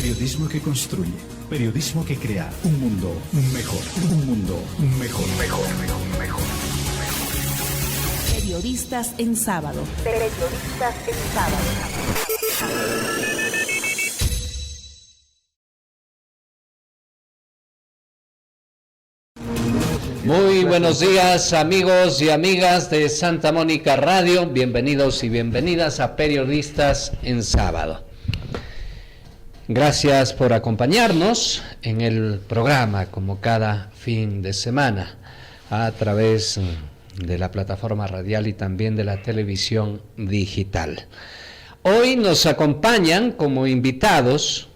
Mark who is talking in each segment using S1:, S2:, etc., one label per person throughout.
S1: Periodismo que construye, periodismo que crea un mundo mejor, un mundo mejor.
S2: Periodistas en sábado. Periodistas en sábado.
S3: Muy buenos días, amigos y amigas de Santa Mónica Radio. Bienvenidos y bienvenidas a Periodistas en sábado. Gracias por acompañarnos en el programa, como cada fin de semana, a través de la plataforma radial y también de la televisión digital. Hoy nos acompañan como invitados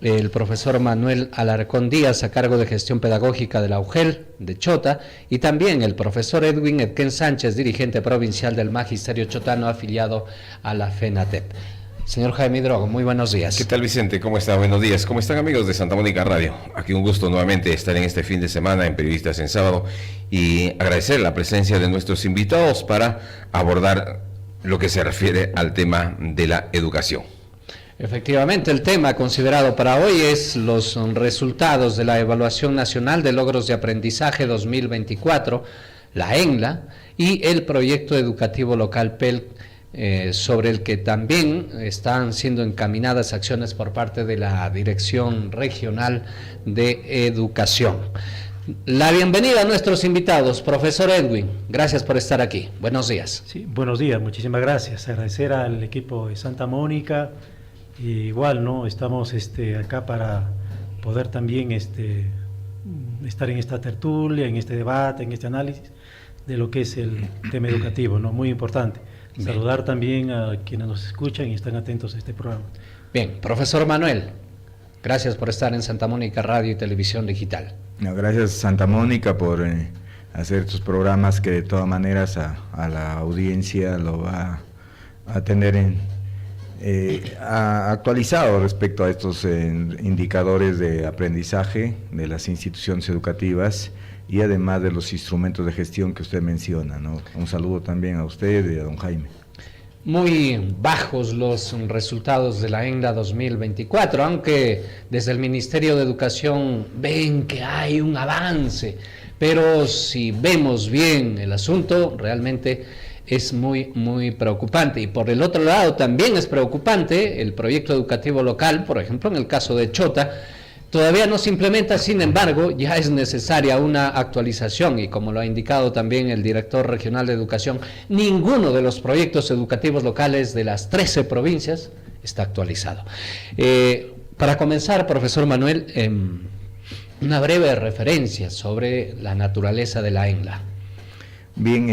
S3: el profesor Manuel Alarcón Díaz, a cargo de Gestión Pedagógica de la UGEL de Chota, y también el profesor Edwin Edquén Sánchez, dirigente provincial del Magisterio Chotano, afiliado a la FENATEP. Señor Jaime Drogo, muy buenos días.
S4: ¿Qué tal, Vicente? ¿Cómo está? Buenos días. ¿Cómo están, amigos de Santa Mónica Radio? Aquí un gusto nuevamente estar en este fin de semana en Periodistas en Sábado y agradecer la presencia de nuestros invitados para abordar lo que se refiere al tema de la educación.
S3: Efectivamente, el tema considerado para hoy es los resultados de la Evaluación Nacional de Logros de Aprendizaje 2024, la ENLA, y el Proyecto Educativo Local PEL, sobre el que también están siendo encaminadas acciones por parte de la Dirección Regional de Educación. La bienvenida a nuestros invitados, profesor Edwin, gracias por estar aquí. Buenos días.
S5: Sí, buenos días, muchísimas gracias. Agradecer al equipo de Santa Mónica. Y igual, ¿no? Estamos acá para poder también estar en esta tertulia, en este debate, en este análisis de lo que es el tema educativo, ¿no? Muy importante. Bien. Saludar también a quienes nos escuchan y están atentos a este programa.
S3: Bien, profesor Manuel, gracias por estar en Santa Mónica Radio y Televisión Digital.
S6: No, gracias, Santa Mónica, por hacer estos programas que de todas maneras a la audiencia lo va a tener actualizado respecto a estos indicadores de aprendizaje de las instituciones educativas y además de los instrumentos de gestión que usted menciona, ¿no? Un saludo también a usted y a don Jaime.
S3: Muy bajos los resultados de la ENLA 2024, aunque desde el Ministerio de Educación ven que hay un avance, pero si vemos bien el asunto, realmente es muy preocupante. Y por el otro lado también es preocupante el proyecto educativo local, por ejemplo en el caso de Chota, todavía no se implementa, sin embargo ya es necesaria una actualización y como lo ha indicado también el director regional de educación, ninguno de los proyectos educativos locales de las 13 provincias está actualizado. Para comenzar, profesor Manuel, una breve referencia sobre la naturaleza de la ENLA.
S6: Bien,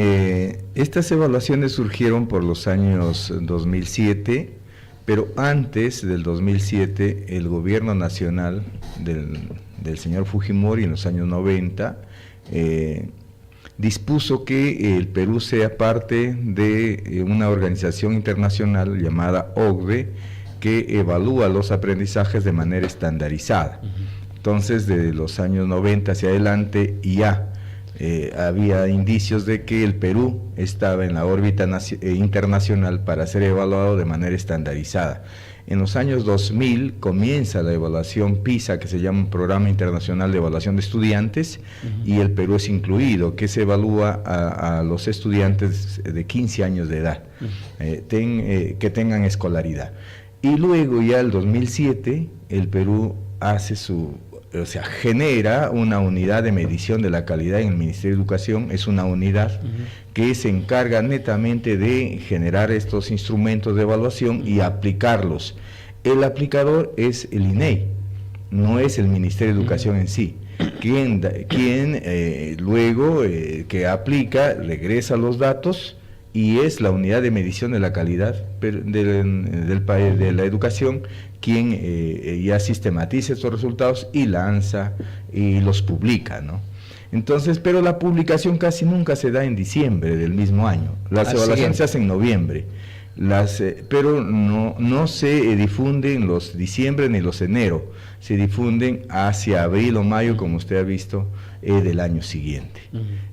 S6: estas evaluaciones surgieron por los años 2007, pero antes del 2007 el gobierno nacional del señor Fujimori en los años 90 dispuso que el Perú sea parte de una organización internacional llamada OCDE que evalúa los aprendizajes de manera estandarizada. Entonces, de los años 90 hacia adelante ya había indicios de que el Perú estaba en la órbita internacional para ser evaluado de manera estandarizada. En los años 2000 comienza la evaluación PISA, que se llama un Programa Internacional de Evaluación de Estudiantes, y el Perú es incluido, que se evalúa a los estudiantes de 15 años de edad, que tengan escolaridad. Y luego ya el 2007 el Perú hace genera una unidad de medición de la calidad en el Ministerio de Educación. Es una unidad que se encarga netamente de generar estos instrumentos de evaluación y aplicarlos. El aplicador es el INEI, no es el Ministerio de Educación en sí. Quien luego que aplica, regresa los datos y es la unidad de medición de la calidad de la educación quien ya sistematiza estos resultados y lanza y los publica, ¿no? Entonces, pero la publicación casi nunca se da en diciembre del mismo año. Las evaluaciones se hacen en noviembre, pero no se difunden los diciembre ni los enero, se difunden hacia abril o mayo, como usted ha visto, del año siguiente.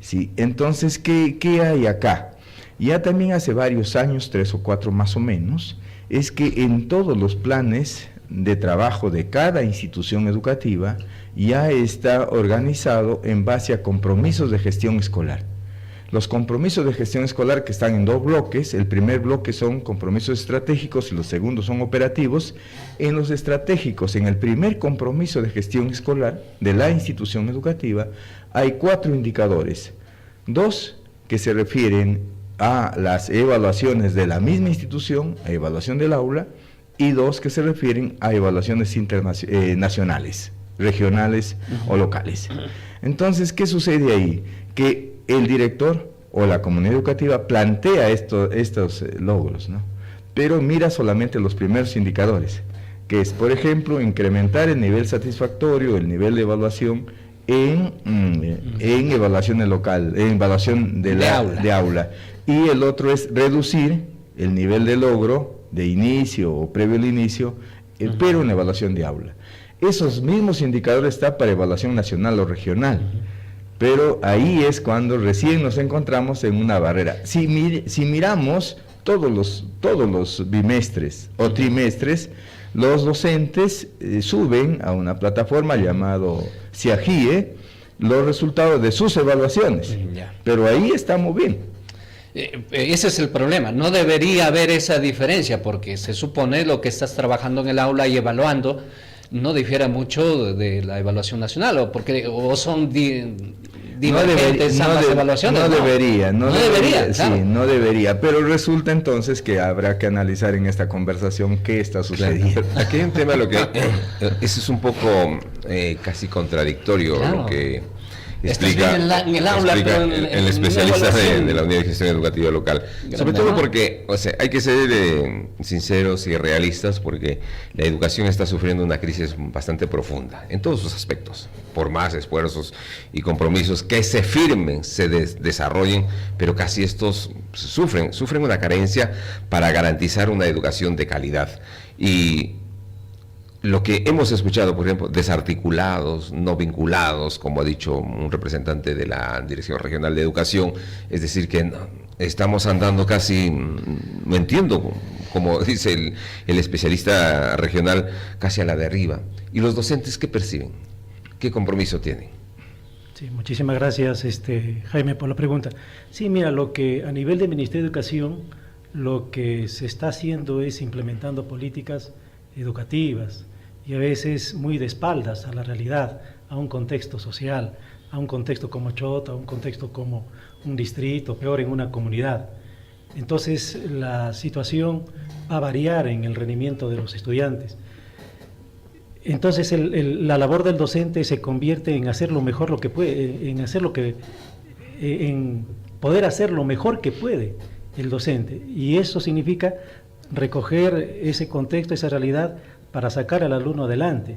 S6: ¿Sí? Entonces, ¿qué hay acá? Ya también hace varios años, 3 o 4 más o menos, es que en todos los planes de trabajo de cada institución educativa ya está organizado en base a compromisos de gestión escolar. Los compromisos de gestión escolar, que están en 2 bloques, el primer bloque son compromisos estratégicos y los segundos son operativos. En los estratégicos, en el primer compromiso de gestión escolar de la institución educativa, hay 4 indicadores, 2 que se refieren a las evaluaciones de la misma institución, a evaluación del aula, y 2 que se refieren a evaluaciones nacionales, regionales o locales. Entonces, ¿qué sucede ahí? Que el director o la comunidad educativa plantea estos logros, ¿no? Pero mira solamente los primeros indicadores, que es, por ejemplo, incrementar el nivel satisfactorio, el nivel de evaluación en evaluaciones local, en evaluación de aula. Y el otro es reducir el nivel de logro de inicio o previo al inicio, pero en evaluación de aula. Esos mismos indicadores están para evaluación nacional o regional. Pero ahí es cuando recién nos encontramos en una barrera. Si miramos todos los bimestres o trimestres, los docentes suben a una plataforma llamado CIAGIE los resultados de sus evaluaciones. Pero ahí estamos bien.
S3: Ese es el problema. No debería haber esa diferencia, porque se supone lo que estás trabajando en el aula y evaluando no difiere mucho de la evaluación nacional, o son divergentes ambas evaluaciones.
S6: No debería,
S3: claro.
S6: Sí, no debería, pero resulta entonces que habrá que analizar en esta conversación qué está sucediendo.
S4: Claro, aquí hay un tema, eso es un poco casi contradictorio,
S3: claro.
S4: Lo que explica
S3: en el aula,
S4: el especialista de la Unidad de Gestión Educativa Local. Sobre todo porque, hay que ser sinceros y realistas, porque la educación está sufriendo una crisis bastante profunda en todos sus aspectos. Por más esfuerzos y compromisos que se firmen, se desarrollen, pero casi estos sufren una carencia para garantizar una educación de calidad. Y lo que hemos escuchado, por ejemplo, desarticulados, no vinculados, como ha dicho un representante de la Dirección Regional de Educación, es decir, que estamos andando casi, no entiendo, como dice el especialista regional, casi a la deriva. ¿Y los docentes qué perciben? ¿Qué compromiso tienen?
S5: Sí, muchísimas gracias, Jaime, por la pregunta. Sí, mira, lo que a nivel del Ministerio de Educación, lo que se está haciendo es implementando políticas educativas y a veces muy de espaldas a la realidad, a un contexto social, a un contexto como Chota, a un contexto como un distrito, peor en una comunidad. Entonces la situación va a variar en el rendimiento de los estudiantes. Entonces la labor del docente se convierte en hacer lo mejor lo que puede, en poder hacer lo mejor que puede el docente, y eso significa recoger ese contexto, esa realidad, para sacar al alumno adelante.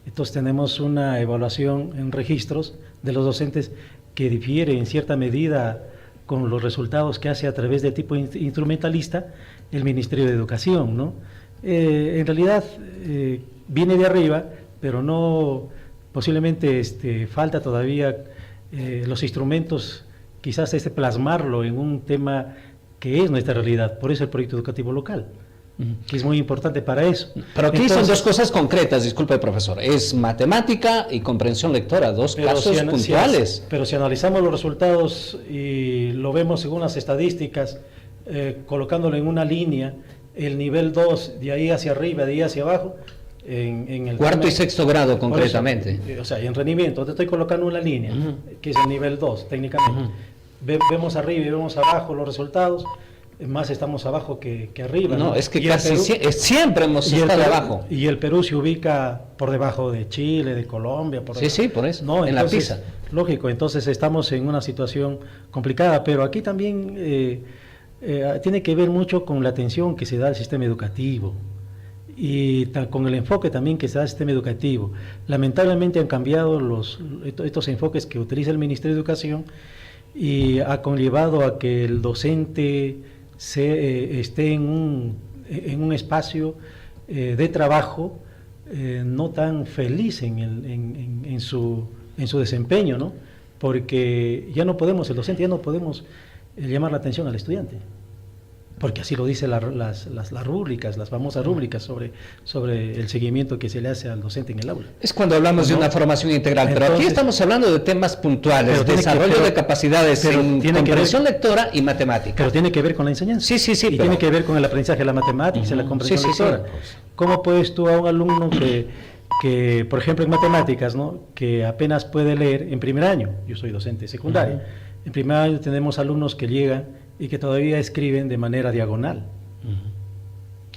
S5: Entonces tenemos una evaluación en registros de los docentes que difiere en cierta medida con los resultados que hace a través del tipo instrumentalista el Ministerio de Educación, ¿no? En realidad viene de arriba, pero no, posiblemente falta todavía los instrumentos, quizás plasmarlo en un tema que es nuestra realidad, por eso el proyecto educativo local, que es muy importante para eso.
S3: Pero aquí son dos cosas concretas, disculpe profesor, es matemática y comprensión lectora, dos casos puntuales.
S5: Pero si analizamos los resultados y lo vemos según las estadísticas, colocándolo en una línea, el nivel 2, de ahí hacia arriba, de ahí hacia abajo, en el
S3: cuarto y sexto grado concretamente.
S5: Eso, en rendimiento, te estoy colocando una línea, que es el nivel 2 técnicamente. Vemos arriba y vemos abajo los resultados, más estamos abajo que arriba.
S3: No, es que casi siempre hemos estado abajo.
S5: Y el Perú se ubica por debajo de Chile, de Colombia.
S3: Por eso,
S5: no,
S3: en
S5: entonces,
S3: la PISA.
S5: Lógico, entonces estamos en una situación complicada, pero aquí también tiene que ver mucho con la atención que se da al sistema educativo y con el enfoque también que se da al sistema educativo. Lamentablemente han cambiado estos enfoques que utiliza el Ministerio de Educación y ha conllevado a que el docente esté en un espacio de trabajo no tan feliz en su desempeño, ¿no? Porque el docente ya no podemos llamar la atención al estudiante. porque así lo dice las rúbricas, las famosas rúbricas sobre el seguimiento que se le hace al docente en el aula.
S3: Es cuando hablamos de una formación integral, pero aquí
S5: Entonces,
S3: estamos hablando de temas puntuales, desarrollo de capacidades en comprensión lectora y matemática.
S5: Pero tiene que ver con la enseñanza.
S3: Sí,
S5: y
S3: pero
S5: tiene que ver con el aprendizaje de la matemática y la comprensión lectora. ¿Cómo puedes tú a un alumno que, por ejemplo, en matemáticas, ¿no?, que apenas puede leer en primer año? Yo soy docente secundaria. En primer año tenemos alumnos que llegan y que todavía escriben de manera diagonal.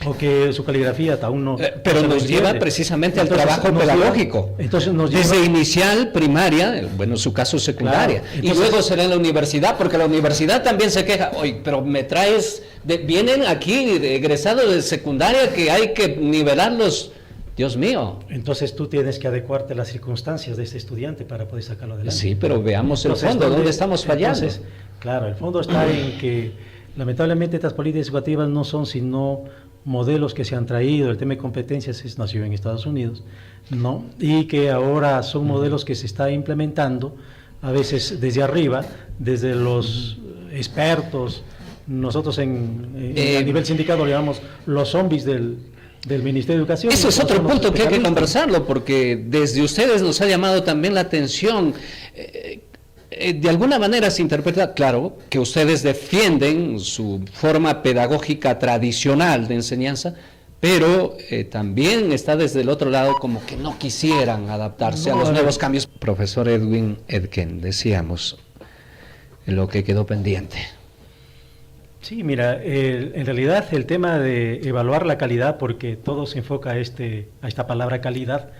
S5: O que su caligrafía aún no...
S3: pero
S5: no
S3: nos lleva precisamente al trabajo pedagógico.
S5: Entonces nos lleva...
S3: Desde inicial, primaria, bueno, en su caso secundaria.
S5: Claro, entonces,
S3: y luego será en la universidad, porque la universidad también se queja. Oye, pero me traes... vienen aquí egresados de secundaria que hay que nivelarlos. Dios mío.
S5: Entonces tú tienes que adecuarte a las circunstancias de ese estudiante para poder sacarlo adelante.
S3: Sí, pero veamos el fondo, ¿dónde estamos fallando?
S5: Entonces, claro, el fondo está en que lamentablemente estas políticas educativas no son sino modelos que se han traído. El tema de competencias nació en Estados Unidos, ¿no? Y que ahora son modelos que se está implementando a veces desde arriba, desde los expertos. Nosotros a nivel sindical lo llamamos los zombies del Ministerio de Educación.
S3: Eso es otro punto que hay que conversarlo, porque desde ustedes nos ha llamado también la atención. De alguna manera se interpreta, claro, que ustedes defienden su forma pedagógica tradicional de enseñanza, pero también está desde el otro lado como que no quisieran adaptarse a los nuevos cambios. Profesor Edwin Edken, decíamos lo que quedó pendiente.
S5: Sí, mira, en realidad el tema de evaluar la calidad, porque todo se enfoca a esta palabra calidad,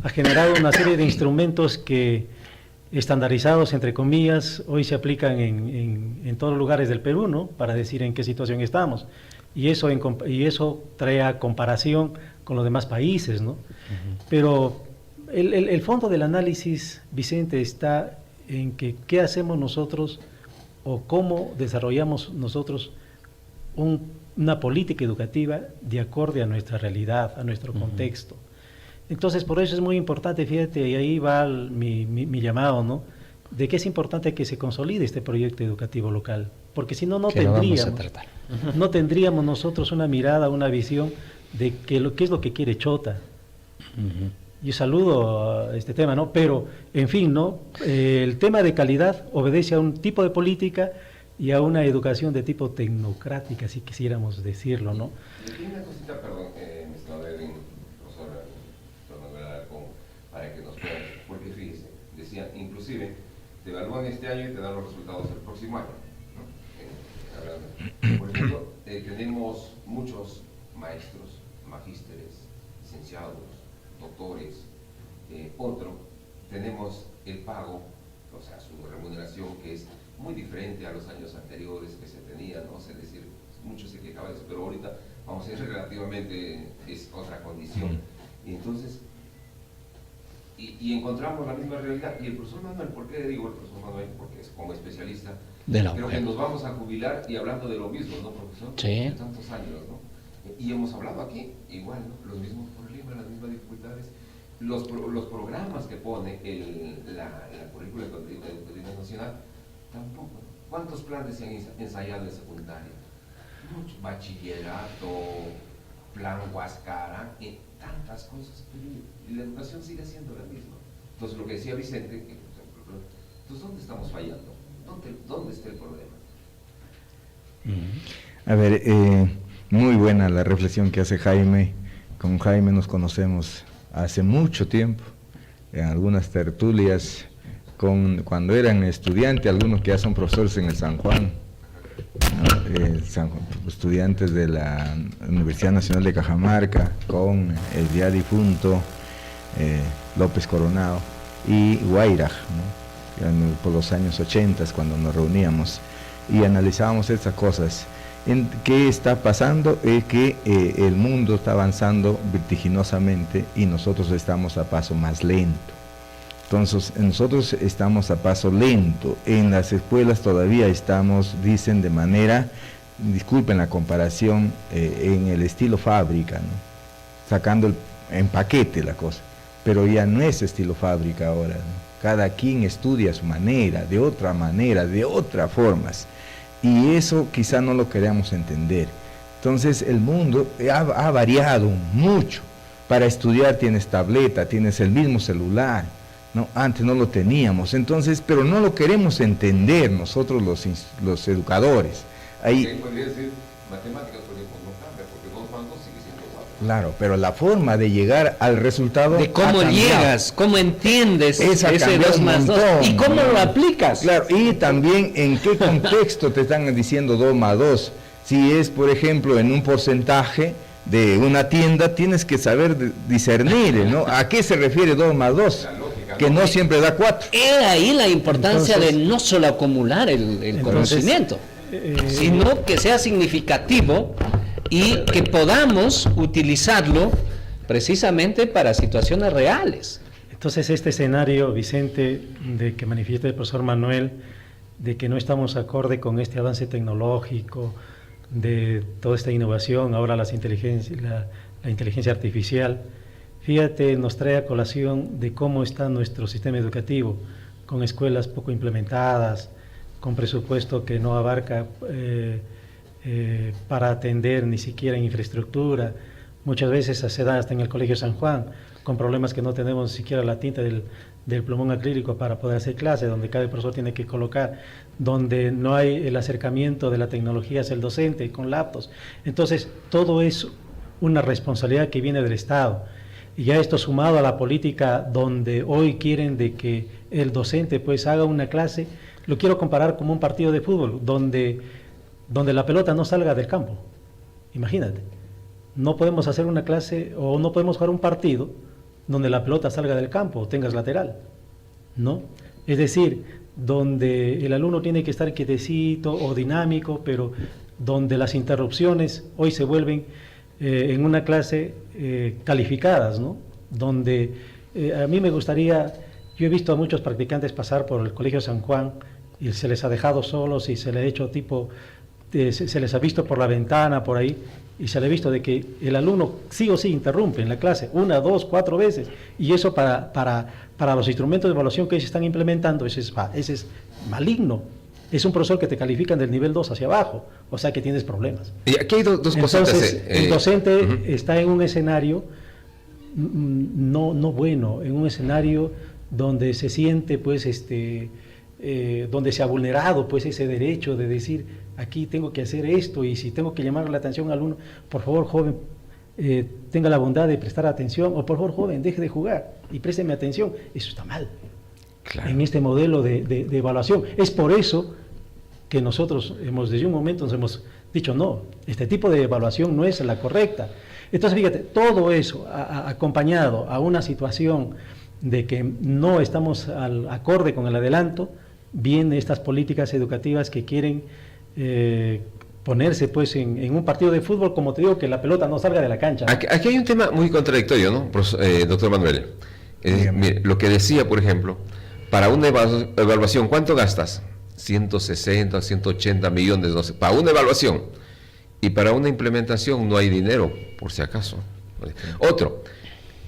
S5: ha generado una serie de instrumentos que, estandarizados, entre comillas, hoy se aplican en todos los lugares del Perú, ¿no?, para decir en qué situación estamos. Y eso trae a comparación con los demás países, ¿no? Pero el fondo del análisis, Vicente, está en que qué hacemos nosotros o cómo desarrollamos nosotros una política educativa de acorde a nuestra realidad, a nuestro contexto. Entonces, por eso es muy importante, fíjate, y ahí va mi llamado, ¿no?, de que es importante que se consolide este proyecto educativo local, porque si no, no tendríamos nosotros una mirada, una visión de qué es lo que quiere Chota. Yo saludo a este tema, ¿no? Pero, en fin, ¿no? El tema de calidad obedece a un tipo de política y a una educación de tipo tecnocrática, si quisiéramos decirlo, ¿no?
S4: Y una cosita, perdón, mi estimado Edwin, profesor Manuel Alarcón, para que nos puedan, porque fíjese, decían, inclusive, te evalúan este año y te dan los resultados el próximo año, ¿no? Por ejemplo, tenemos muchos maestros, magísteres, licenciados, doctores, tenemos el pago, o sea, su remuneración, que es muy diferente a los años anteriores que se tenía, ¿no? Es decir, muchos se quejaban de eso, pero ahorita, vamos a decir, relativamente es otra condición. Y entonces, y encontramos la misma realidad. Y el profesor Manuel, ¿por qué digo el profesor Manuel? Porque es como especialista, creo que nos vamos a jubilar y hablando de lo mismo, ¿no, profesor?
S3: Sí.
S4: De tantos años, ¿no? Y hemos hablado aquí, igual, ¿no?, los mismos problemas, las mismas dificultades, los programas que pone la currícula educativa nacional, tampoco. ¿Cuántos planes se han ensayado en secundaria? Mucho. Bachillerato, plan Huascara, tantas cosas, y la educación sigue siendo la misma. Entonces, lo que decía Vicente, entonces, ¿dónde estamos fallando? ¿Dónde está el problema?
S6: A ver, muy buena la reflexión que hace Jaime. Con Jaime nos conocemos hace mucho tiempo, en algunas tertulias, cuando eran estudiantes, algunos que ya son profesores en el San Juan, ¿no? Estudiantes de la Universidad Nacional de Cajamarca, con el ya difunto López Coronado y Guairaj, ¿no?, por los años 80, cuando nos reuníamos y analizábamos estas cosas. ¿Qué está pasando? Que el mundo está avanzando vertiginosamente y nosotros estamos a paso más lento. Entonces, nosotros estamos a paso lento. En las escuelas todavía estamos, dicen de manera, disculpen la comparación, en el estilo fábrica, ¿no?, sacando en paquete la cosa. Pero ya no es estilo fábrica ahora, ¿no? Cada quien estudia a su manera, de otras formas. Y eso quizá no lo queramos entender. Entonces el mundo ha variado mucho. Para estudiar tienes tableta, tienes el mismo celular, ¿no? Antes no lo teníamos, entonces, pero no lo queremos entender nosotros los educadores. Ahí,
S4: podría decir, matemáticas, por ejemplo, no cambia, porque 2 más 2 sigue siendo 4.
S6: claro, pero la forma de llegar al resultado
S3: De cómo
S6: ha cambiado.
S3: llegas, cómo entiendes
S6: Esa
S3: ese
S6: cambió
S3: 2
S6: un
S3: más 2
S6: montón,
S3: y cómo
S6: ¿no?
S3: lo aplicas.
S6: Claro, y también en qué contexto te están diciendo 2 más 2. Si es, por ejemplo, en un porcentaje de una tienda, tienes que saber discernir, ¿no? ¿A qué se refiere 2 más 2? Que no siempre da 4.
S3: He ahí la importancia
S5: Entonces,
S3: de no solo acumular el conocimiento, sino que sea significativo y que podamos utilizarlo precisamente para situaciones reales.
S5: Entonces este escenario, Vicente, de que manifiesta el profesor Manuel, de que no estamos acorde con este avance tecnológico, de toda esta innovación, ahora la inteligencia artificial, fíjate, nos trae a colación de cómo está nuestro sistema educativo, con escuelas poco implementadas, con presupuesto que no abarca para atender ni siquiera en infraestructura. Muchas veces se da hasta en el Colegio San Juan, con problemas que no tenemos ni siquiera la tinta del plumón acrílico para poder hacer clase, donde cada profesor tiene que colocar, donde no hay el acercamiento de la tecnología hacia el docente con laptops. Entonces, todo es una responsabilidad que viene del Estado. Y ya esto sumado a la política donde hoy quieren de que el docente pues haga una clase, lo quiero comparar como un partido de fútbol, donde la pelota no salga del campo. Imagínate, no podemos hacer una clase o no podemos jugar un partido donde la pelota salga del campo o tengas lateral, ¿no? Es decir, donde el alumno tiene que estar quietecito o dinámico, pero donde las interrupciones hoy se vuelven en una clase calificadas, ¿no? Donde a mí me gustaría, yo he visto a muchos practicantes pasar por el Colegio San Juan y se les ha dejado solos y se les ha hecho tipo, se les ha visto por la ventana, por ahí, y se le ha visto de que el alumno sí o sí interrumpe en la clase 1, 2, 4 veces, y eso para los instrumentos de evaluación que se están implementando, ese es maligno. Es un profesor que te califican del nivel 2 hacia abajo, o sea que tienes problemas.
S4: Y aquí hay dos cosas.
S5: Entonces, el docente está en un escenario no bueno, en un escenario donde se siente pues donde se ha vulnerado pues ese derecho de decir aquí tengo que hacer esto, y si tengo que llamar la atención al alumno, por favor joven, tenga la bondad de prestar atención, o por favor joven, deje de jugar y présteme atención. Eso está mal. Claro. En este modelo de evaluación. Es por eso que nosotros desde un momento nos hemos dicho no, este tipo de evaluación no es la correcta. Entonces fíjate, todo eso acompañado a una situación de que no estamos al acorde con el adelanto, vienen estas políticas educativas que quieren ponerse pues en un partido de fútbol, como te digo, que la pelota no salga de la cancha.
S4: Aquí hay un tema muy contradictorio, ¿no, doctor Manuel? Mire, lo que decía, por ejemplo, para una evaluación, ¿cuánto gastas? 160, 180 millones, no sé, para una evaluación. Y para una implementación no hay dinero, por si acaso. Otro,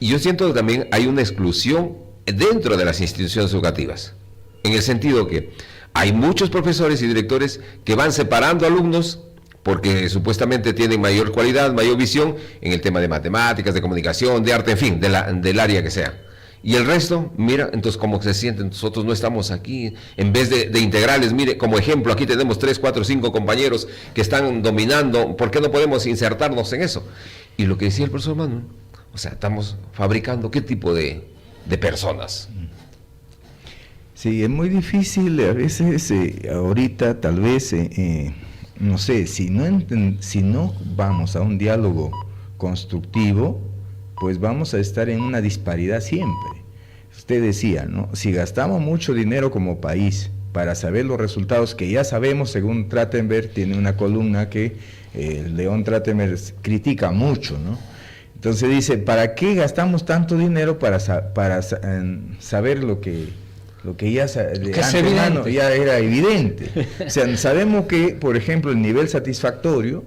S4: y yo siento que también hay una exclusión dentro de las instituciones educativas, en el sentido que hay muchos profesores y directores que van separando alumnos porque supuestamente tienen mayor cualidad, mayor visión en el tema de matemáticas, de comunicación, de arte, en fin, del área que sea. Y el resto, mira, entonces cómo se sienten, nosotros no estamos aquí, en vez de integrales, mire, como ejemplo, aquí tenemos 3, 4, 5 compañeros que están dominando, ¿por qué no podemos insertarnos en eso? Y lo que decía el profesor Manuel, o sea, estamos fabricando ¿qué tipo de personas?
S6: Sí, es muy difícil a veces, ahorita tal vez, no sé, si no vamos a un diálogo constructivo, pues vamos a estar en una disparidad siempre. Usted decía, ¿no? Si gastamos mucho dinero como país para saber los resultados que ya sabemos, según Trachtenberg, tiene una columna que León Trachtenberg critica mucho, ¿no? Entonces dice, ¿para qué gastamos tanto dinero para saber lo que ya ya era evidente? O sea, sabemos que, por ejemplo, el nivel satisfactorio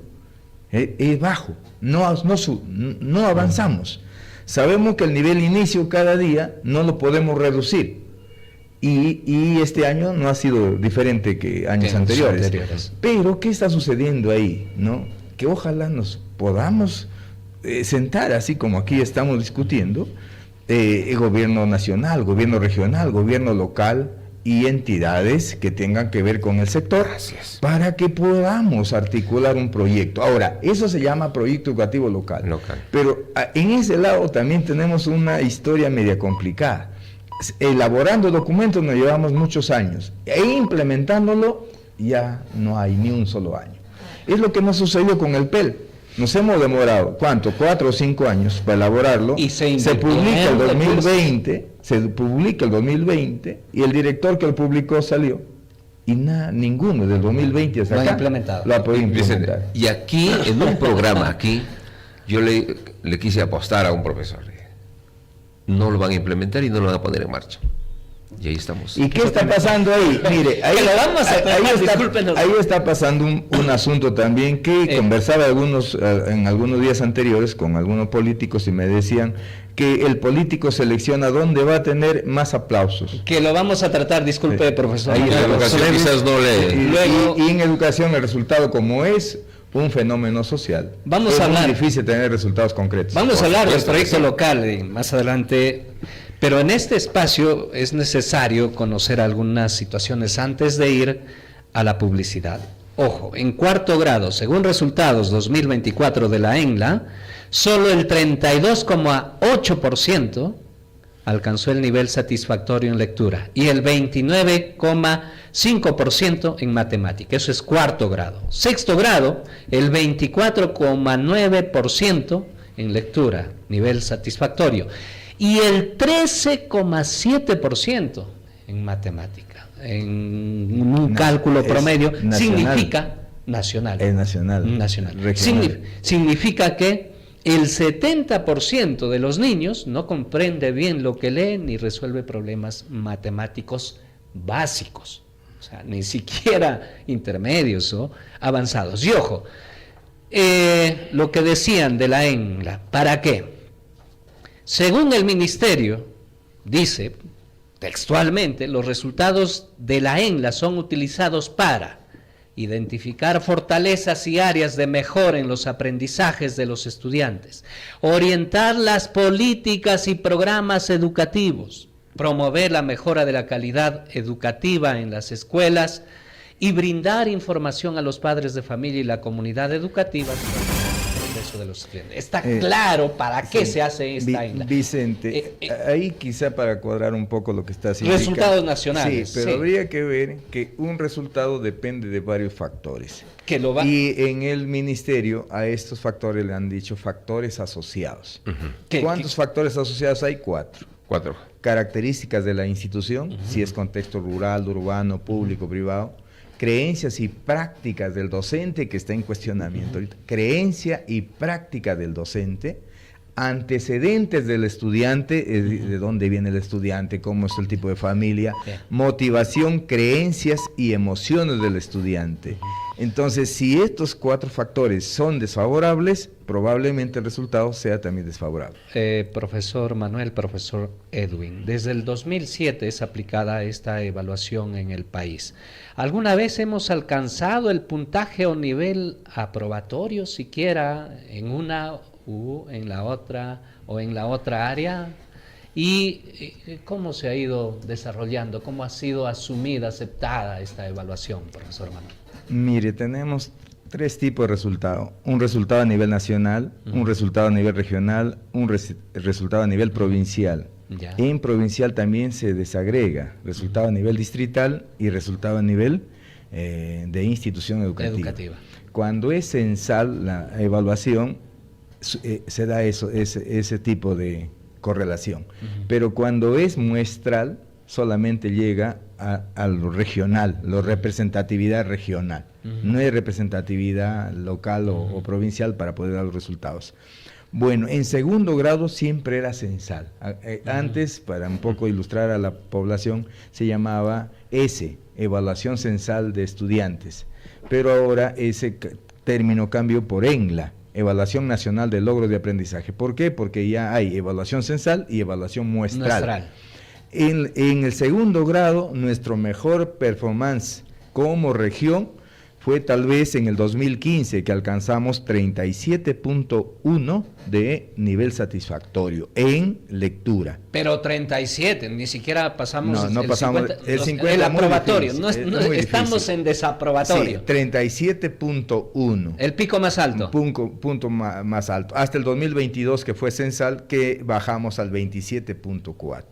S6: es bajo, no avanzamos. Sabemos que el nivel inicio cada día no lo podemos reducir Y este año no ha sido diferente que años anteriores. Pero, ¿qué está sucediendo ahí? ¿No? Que ojalá nos podamos sentar, así como aquí estamos discutiendo, el gobierno nacional, gobierno regional, gobierno local y entidades que tengan que ver con el sector, para que podamos articular un proyecto. Ahora, eso se llama proyecto educativo local. Pero en ese lado también tenemos una historia media complicada. Elaborando documentos nos llevamos muchos años, e implementándolo ya no hay ni un solo año. Es lo que nos sucedió con el PEL. Nos hemos demorado, ¿cuánto? 4 o 5 años para elaborarlo.
S3: Y se
S6: publica el 2020, y el director que lo publicó salió. Y ninguno del 2020 hasta acá lo ha podido implementar.
S4: Y aquí, en un programa yo le quise apostar a un profesor. No lo van a implementar y no lo van a poner en marcha. Y ahí estamos.
S6: ¿Y qué está pasando ahí? Mire, ahí está pasando un asunto también que conversaba en algunos días anteriores con algunos políticos y me decían que el político selecciona dónde va a tener más aplausos.
S3: Que lo vamos a tratar, disculpe, profesor.
S6: Ahí
S4: en educación quizás no le...
S6: Y en educación el resultado, como es un fenómeno social,
S3: vamos a hablar,
S6: muy difícil tener resultados concretos.
S3: Vamos a hablar del proyecto local más adelante, pero en este espacio es necesario conocer algunas situaciones antes de ir a la publicidad. Ojo, en cuarto grado, según resultados 2024 de la ENLA, solo el 32,8% alcanzó el nivel satisfactorio en lectura y el 29,5% en matemática. Eso es cuarto grado. Sexto grado, el 24,9% en lectura, nivel satisfactorio, y el 13,7% en matemática. En un cálculo promedio significa nacional.
S6: Es nacional.
S3: Significa que el 70% de los niños no comprende bien lo que lee ni resuelve problemas matemáticos básicos, o sea, ni siquiera intermedios o avanzados. Y ojo, lo que decían de la ENLA, ¿para qué? Según el ministerio, dice textualmente, los resultados de la ENLA son utilizados para identificar fortalezas y áreas de mejora en los aprendizajes de los estudiantes, orientar las políticas y programas educativos, promover la mejora de la calidad educativa en las escuelas y brindar información a los padres de familia y la comunidad educativa sobre el progreso de los estudiantes. Está claro para qué se hace esta ENLA.
S6: Vicente, ahí quizá para cuadrar un poco lo que está haciendo.
S3: Resultados nacionales.
S6: Sí, pero habría que ver que un resultado depende de varios factores. Y en el ministerio a estos factores le han dicho factores asociados. ¿Cuántos factores asociados hay? 4. Características de la institución, si es contexto rural, urbano, público, privado. Creencias y prácticas del docente, que está en cuestionamiento ahorita. Creencia y práctica del docente. Antecedentes del estudiante, de dónde viene el estudiante, cómo es el tipo de familia. Motivación, creencias y emociones del estudiante. Entonces, si estos 4 factores son desfavorables, probablemente el resultado sea también desfavorable.
S3: Profesor Manuel, profesor Edwin, desde el 2007 es aplicada esta evaluación en el país. ¿Alguna vez hemos alcanzado el puntaje o nivel aprobatorio siquiera en una u en la otra o en la otra área? ¿Y cómo se ha ido desarrollando? ¿Cómo ha sido asumida, aceptada esta evaluación, profesor Manuel?
S6: Mire, tenemos 3 tipos de resultados. Un resultado a nivel nacional, un resultado a nivel regional, un resultado a nivel provincial. En provincial también se desagrega resultado a nivel distrital y resultado a nivel de institución educativa. Cuando es censal la evaluación, se da ese tipo de correlación. Pero cuando es muestral, solamente llega a lo regional, la representatividad regional. No hay representatividad local o provincial para poder dar los resultados. Bueno, en segundo grado siempre era censal. Antes, para un poco ilustrar a la población, se llamaba evaluación censal de estudiantes. Pero ahora ese término cambió por ENLA, Evaluación Nacional de Logros de Aprendizaje. ¿Por qué? Porque ya hay evaluación censal y evaluación muestral. En el segundo grado, nuestro mejor performance como región fue tal vez en el 2015, que alcanzamos 37.1 de nivel satisfactorio en lectura.
S3: Pero 37, ni siquiera pasamos
S6: No pasamos
S3: 50,
S6: el 50,
S3: el
S6: muy
S3: aprobatorio,
S6: difícil,
S3: no,
S6: muy
S3: estamos
S6: difícil.
S3: en desaprobatorio.
S6: Sí, 37.1.
S3: El pico más alto.
S6: Punto más alto. Hasta el 2022, que fue censal, que bajamos al 27.4,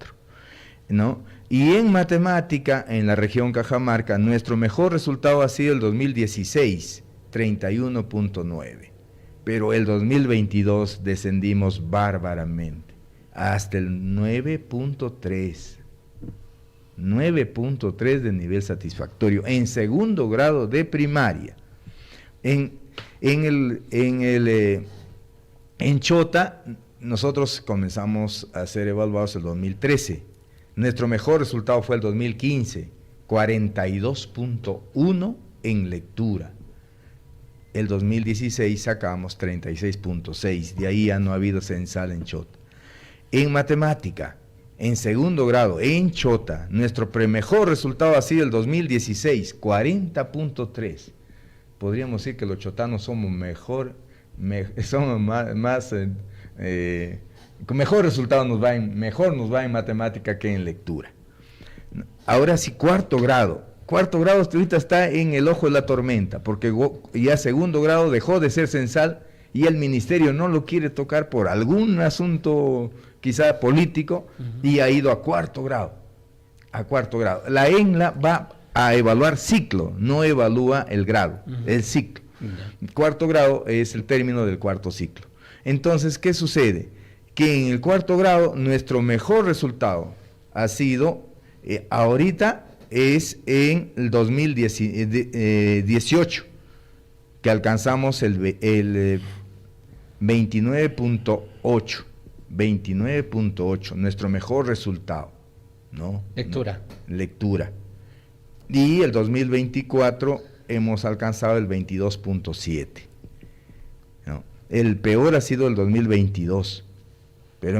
S6: ¿no? Y en matemática, en la región Cajamarca, nuestro mejor resultado ha sido el 2016, 31.9. Pero el 2022 descendimos bárbaramente, hasta el 9.3. 9.3 de nivel satisfactorio, en segundo grado de primaria. En Chota, nosotros comenzamos a ser evaluados el 2013. Nuestro mejor resultado fue el 2015, 42.1 en lectura. El 2016 sacamos 36.6, de ahí ya no ha habido censal en Chota. En matemática, en segundo grado, en Chota, nuestro mejor resultado ha sido el 2016, 40.3. Podríamos decir que los chotanos somos con mejor resultado mejor nos va en matemática que en lectura. Ahora sí, cuarto grado ahorita está en el ojo de la tormenta, porque ya segundo grado dejó de ser censal y el ministerio no lo quiere tocar por algún asunto quizá político, y ha ido a cuarto grado. La ENLA va a evaluar ciclo, no evalúa el grado, el ciclo. Cuarto grado es el término del cuarto ciclo. Entonces, ¿qué sucede? Que en el cuarto grado nuestro mejor resultado ha sido, ahorita es en el 2018, que alcanzamos el 29.8, nuestro mejor resultado, ¿no? Lectura. Y el 2024 hemos alcanzado el 22.7, ¿no? El peor ha sido el 2022. Pero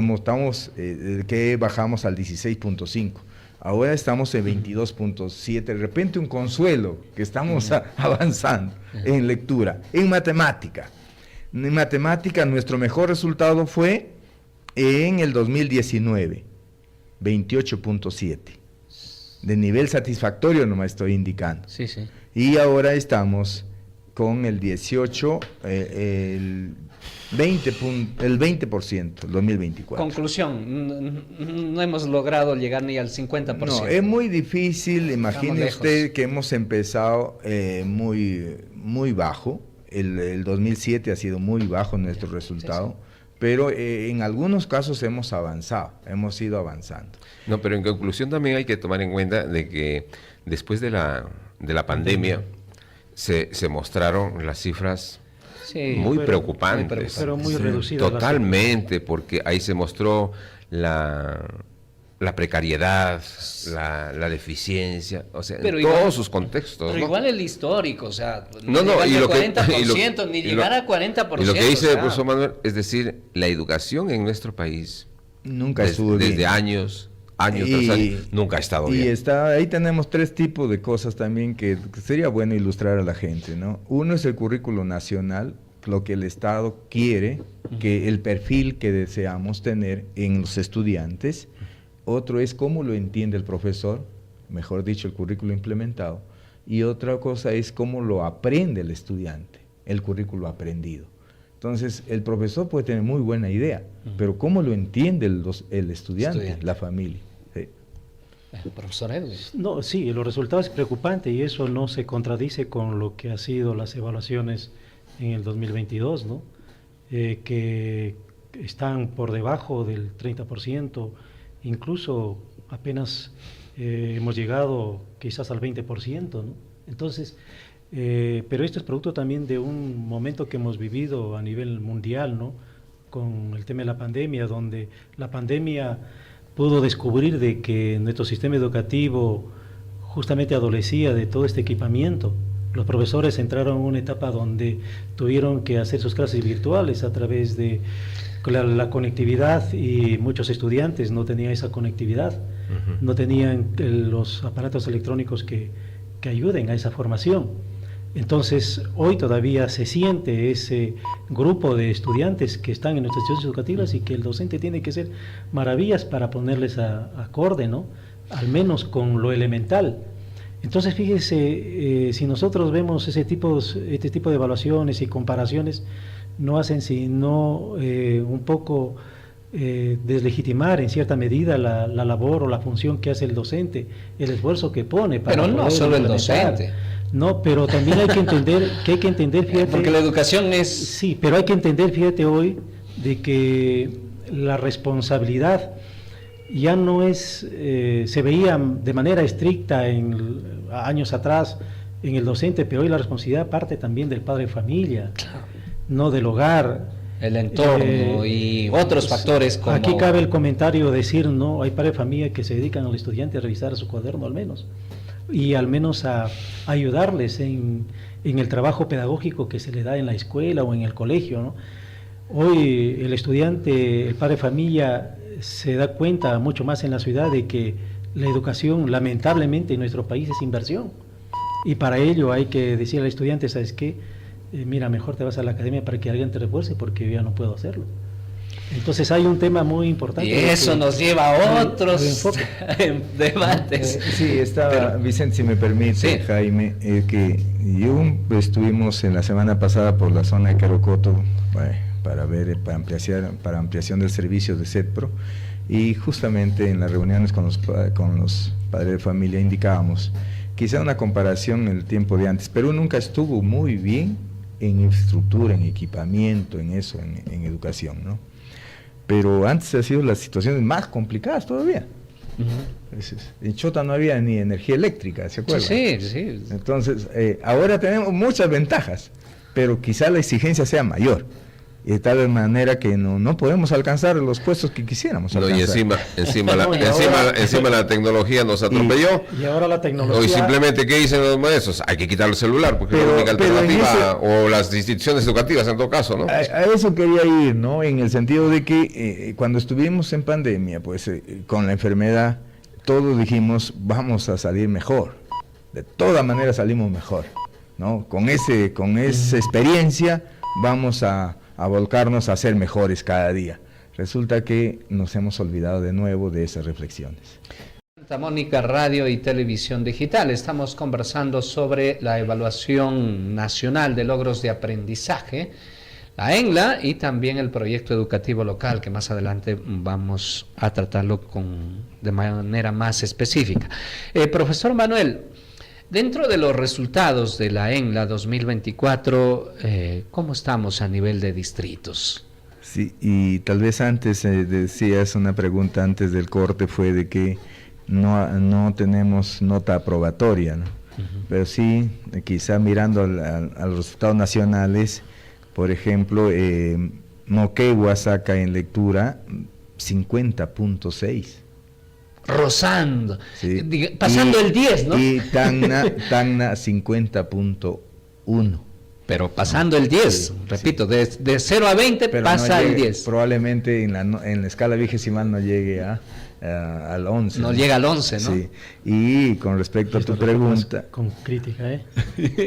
S6: que bajamos al 16.5. Ahora estamos en 22.7. De repente un consuelo, que estamos avanzando en lectura. En matemática, nuestro mejor resultado fue en el 2019, 28.7. De nivel satisfactorio no me estoy indicando.
S3: Sí.
S6: Y ahora estamos con el 18, el 20%, el 2024.
S3: Conclusión, no hemos logrado llegar ni al 50%.
S6: No, es muy difícil. Imagine usted que hemos empezado muy bajo. El 2007 ha sido muy bajo nuestro resultado, sí. Pero en algunos casos hemos ido avanzando.
S4: No, pero en conclusión también hay que tomar en cuenta de que después de la pandemia se mostraron las cifras muy preocupantes,
S5: pero muy reducidas.
S4: Totalmente, porque ahí se mostró la precariedad, la deficiencia, o sea, en todos sus contextos.
S3: Pero
S4: ¿no?
S3: Igual el histórico, o sea,
S4: y lo que
S3: 40%, ni llegar a 40%.
S4: Y lo que dice el profesor Manuel, es decir, la educación en nuestro país
S6: nunca estuvo bien.
S4: Desde años tras años, nunca ha estado bien.
S6: Y ahí tenemos tres tipos de cosas también que sería bueno ilustrar a la gente, ¿no? Uno es el currículo nacional, lo que el Estado quiere, que el perfil que deseamos tener en los estudiantes. Otro es cómo lo entiende el profesor, mejor dicho, el currículo implementado. Y otra cosa es cómo lo aprende el estudiante, el currículo aprendido. Entonces, el profesor puede tener muy buena idea, pero cómo lo entiende el estudiante, la familia. Sí.
S3: Profesor Edwin.
S5: No, sí, los resultados es preocupante y eso no se contradice con lo que ha sido las evaluaciones en el 2022, ¿no? Que están por debajo del 30%, incluso apenas hemos llegado quizás al 20%, ¿no? Entonces, pero esto es producto también de un momento que hemos vivido a nivel mundial, ¿no? Con el tema de la pandemia, donde la pandemia pudo descubrir de que nuestro sistema educativo justamente adolecía de todo este equipamiento. Los profesores entraron en una etapa donde tuvieron que hacer sus clases virtuales a través de la conectividad, y muchos estudiantes no tenían esa conectividad, no tenían los aparatos electrónicos que ayuden a esa formación. Entonces, hoy todavía se siente ese grupo de estudiantes que están en nuestras instituciones educativas y que el docente tiene que hacer maravillas para ponerles acorde, ¿no? Al menos con lo elemental. Entonces, fíjese, si nosotros vemos este tipo de evaluaciones y comparaciones, no hacen sino un poco deslegitimar en cierta medida la labor o la función que hace el docente, el esfuerzo que pone para...
S3: Pero no solo el docente.
S5: No, pero también hay que entender, fíjate...
S3: Porque la educación es...
S5: Sí, pero hay que entender, fíjate, hoy, de que la responsabilidad ya no es... se veía de manera estricta años atrás en el docente, pero hoy la responsabilidad parte también del padre de familia, no del hogar.
S3: El entorno y otros factores como...
S5: Aquí cabe el comentario decir, no, hay padres de familia que se dedican al estudiante a revisar su cuaderno al menos, y al menos a ayudarles en el trabajo pedagógico que se le da en la escuela o en el colegio, ¿no? Hoy el estudiante, el padre de familia, se da cuenta mucho más en la ciudad de que la educación, lamentablemente, en nuestro país es inversión, y para ello hay que decir al estudiante, ¿sabes qué? Mira, mejor te vas a la academia para que alguien te refuerce, porque yo ya no puedo hacerlo. Entonces hay un tema muy importante.
S3: Y eso nos lleva a otros debates.
S6: Sí, estaba, Vicente, si me permite,
S3: Sí.
S6: Jaime, que estuvimos en la semana pasada por la zona de Querocoto para ampliación del servicio de CETPRO, y justamente en las reuniones con los padres de familia indicábamos quizá una comparación en el tiempo de antes. Perú nunca estuvo muy bien en infraestructura, en equipamiento, en eso, en educación, ¿no? Pero antes ha sido las situaciones más complicadas todavía. En Chota no había ni energía eléctrica, ¿se acuerdan?
S3: Sí.
S6: Entonces, ahora tenemos muchas ventajas, pero quizá la exigencia sea mayor, y de tal manera que no podemos alcanzar los puestos que quisiéramos
S4: No,
S6: alcanzar.
S4: y encima la tecnología nos atropelló.
S5: Y ahora la tecnología...
S4: Hoy simplemente, ¿qué dicen los maestros? Hay que quitar el celular, porque es la única
S6: Pero
S4: alternativa, o las instituciones educativas en todo caso, ¿no?
S6: A eso quería ir, ¿no? En el sentido de que cuando estuvimos en pandemia, pues con la enfermedad, todos dijimos, vamos a salir mejor. De todas maneras salimos mejor, ¿no? Con esa experiencia vamos a volcarnos a ser mejores cada día. Resulta que nos hemos olvidado de nuevo de esas reflexiones.
S3: Santa Mónica Radio y Televisión Digital. Estamos conversando sobre la evaluación nacional de logros de aprendizaje, la ENLA, y también el proyecto educativo local, que más adelante vamos a tratarlo de manera más específica. Profesor Manuel, dentro de los resultados de la ENLA 2024, ¿cómo estamos a nivel de distritos?
S6: Sí, y tal vez antes decías una pregunta antes del corte, fue de que no tenemos nota aprobatoria, ¿no? Pero sí, quizá mirando a los resultados nacionales, por ejemplo, Moquegua saca en lectura 50.6.
S3: Rozando,
S6: Sí.
S3: Pasando el 10, ¿no?
S6: Y Tacna 50.1.
S3: Pero pasando el 10,
S6: Sí,
S3: repito, de 0 a 20
S6: Pero
S3: pasa
S6: no
S3: el
S6: llegue,
S3: 10.
S6: probablemente en la escala vigesimal no llegue al 11.
S3: No llega al 11, ¿no?
S6: Sí. Y con respecto a tu pregunta,
S5: Con crítica,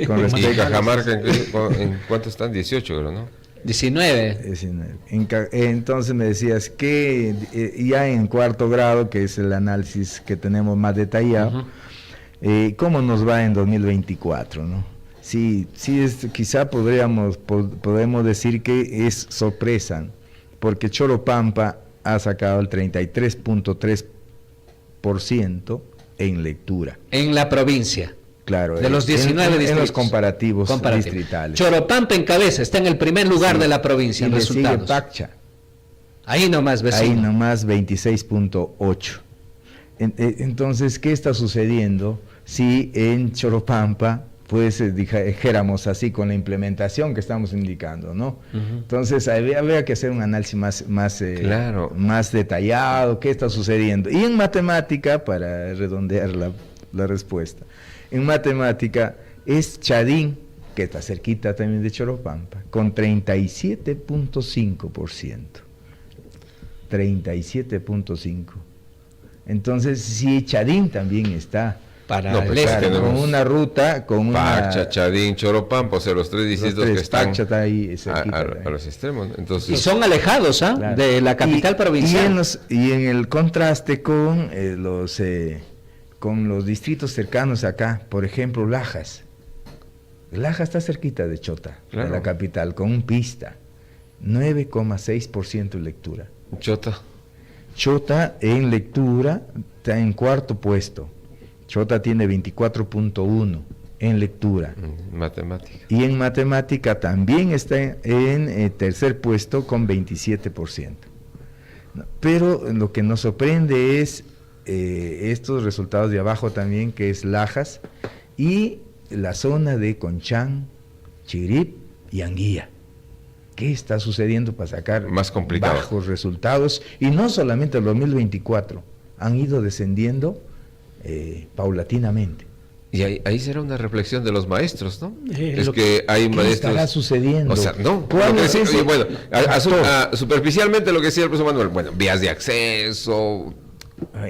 S6: con
S4: Y
S6: respecto
S4: Cajamarca, ¿en cuánto están? 18, creo, ¿no?
S3: 19.
S6: entonces me decías que ya en cuarto grado, que es el análisis que tenemos más detallado, ¿cómo nos va en 2024, no? Sí, quizá podemos decir que es sorpresa, porque Choropampa ha sacado el 33.3% en lectura.
S3: En la provincia.
S6: Claro,
S3: De los 19 distritos.
S6: en los comparativos distritales.
S3: Choropampa en cabeza, está en el primer lugar de la provincia
S6: Y
S3: en
S6: le sigue
S3: resultados.
S6: Paccha.
S3: Ahí nomás, vecino.
S6: Ahí nomás 26.8. Entonces, ¿qué está sucediendo si en Choropampa, pues dijéramos así, con la implementación que estamos indicando, ¿no? Entonces, habría que hacer un análisis más detallado, qué está sucediendo. Y en matemática, para redondear la respuesta, en matemática es Chadín, que está cerquita también de Choropampa, con 37.5%. 37.5. Entonces, si Chadín también está
S3: Para
S4: No,
S3: el
S4: pues,
S3: este.
S4: tenemos
S6: con una ruta, con
S4: Pacha,
S6: una...
S4: Chadín, Choropampa, o sea, los tres distritos que están
S6: Pacha está ahí cerquita de ahí.
S4: a los extremos. Entonces,
S3: Y son alejados, ¿ah?
S6: Claro.
S3: De la capital
S6: Y
S3: provincial.
S6: y en el contraste con los distritos cercanos acá, por ejemplo, Lajas. Lajas está cerquita de Chota,
S4: Claro.
S6: de la capital, con un pista. 9,6% en lectura.
S4: Chota.
S6: Chota en lectura está en cuarto puesto. Chota tiene 24.1 en lectura.
S4: Matemática.
S6: Y en matemática también está en tercer puesto con 27%. No, pero lo que nos sorprende es estos resultados de abajo también, que es Lajas y la zona de Conchán, Chirip y Anguía. ¿Qué está sucediendo para sacar
S4: Más complicado.
S6: bajos resultados? Y no solamente el 2024, han ido descendiendo paulatinamente.
S4: Y ahí será una reflexión de los maestros, ¿no? Es
S5: lo
S4: que hay
S6: ¿Qué
S4: maestros...
S6: estará sucediendo?
S4: O sea, no.
S6: ¿Cuál
S4: Lo que
S6: es
S4: sí-
S6: ese
S4: oye, bueno,
S6: factor?
S4: superficialmente lo que decía el profesor Manuel, bueno, vías de acceso,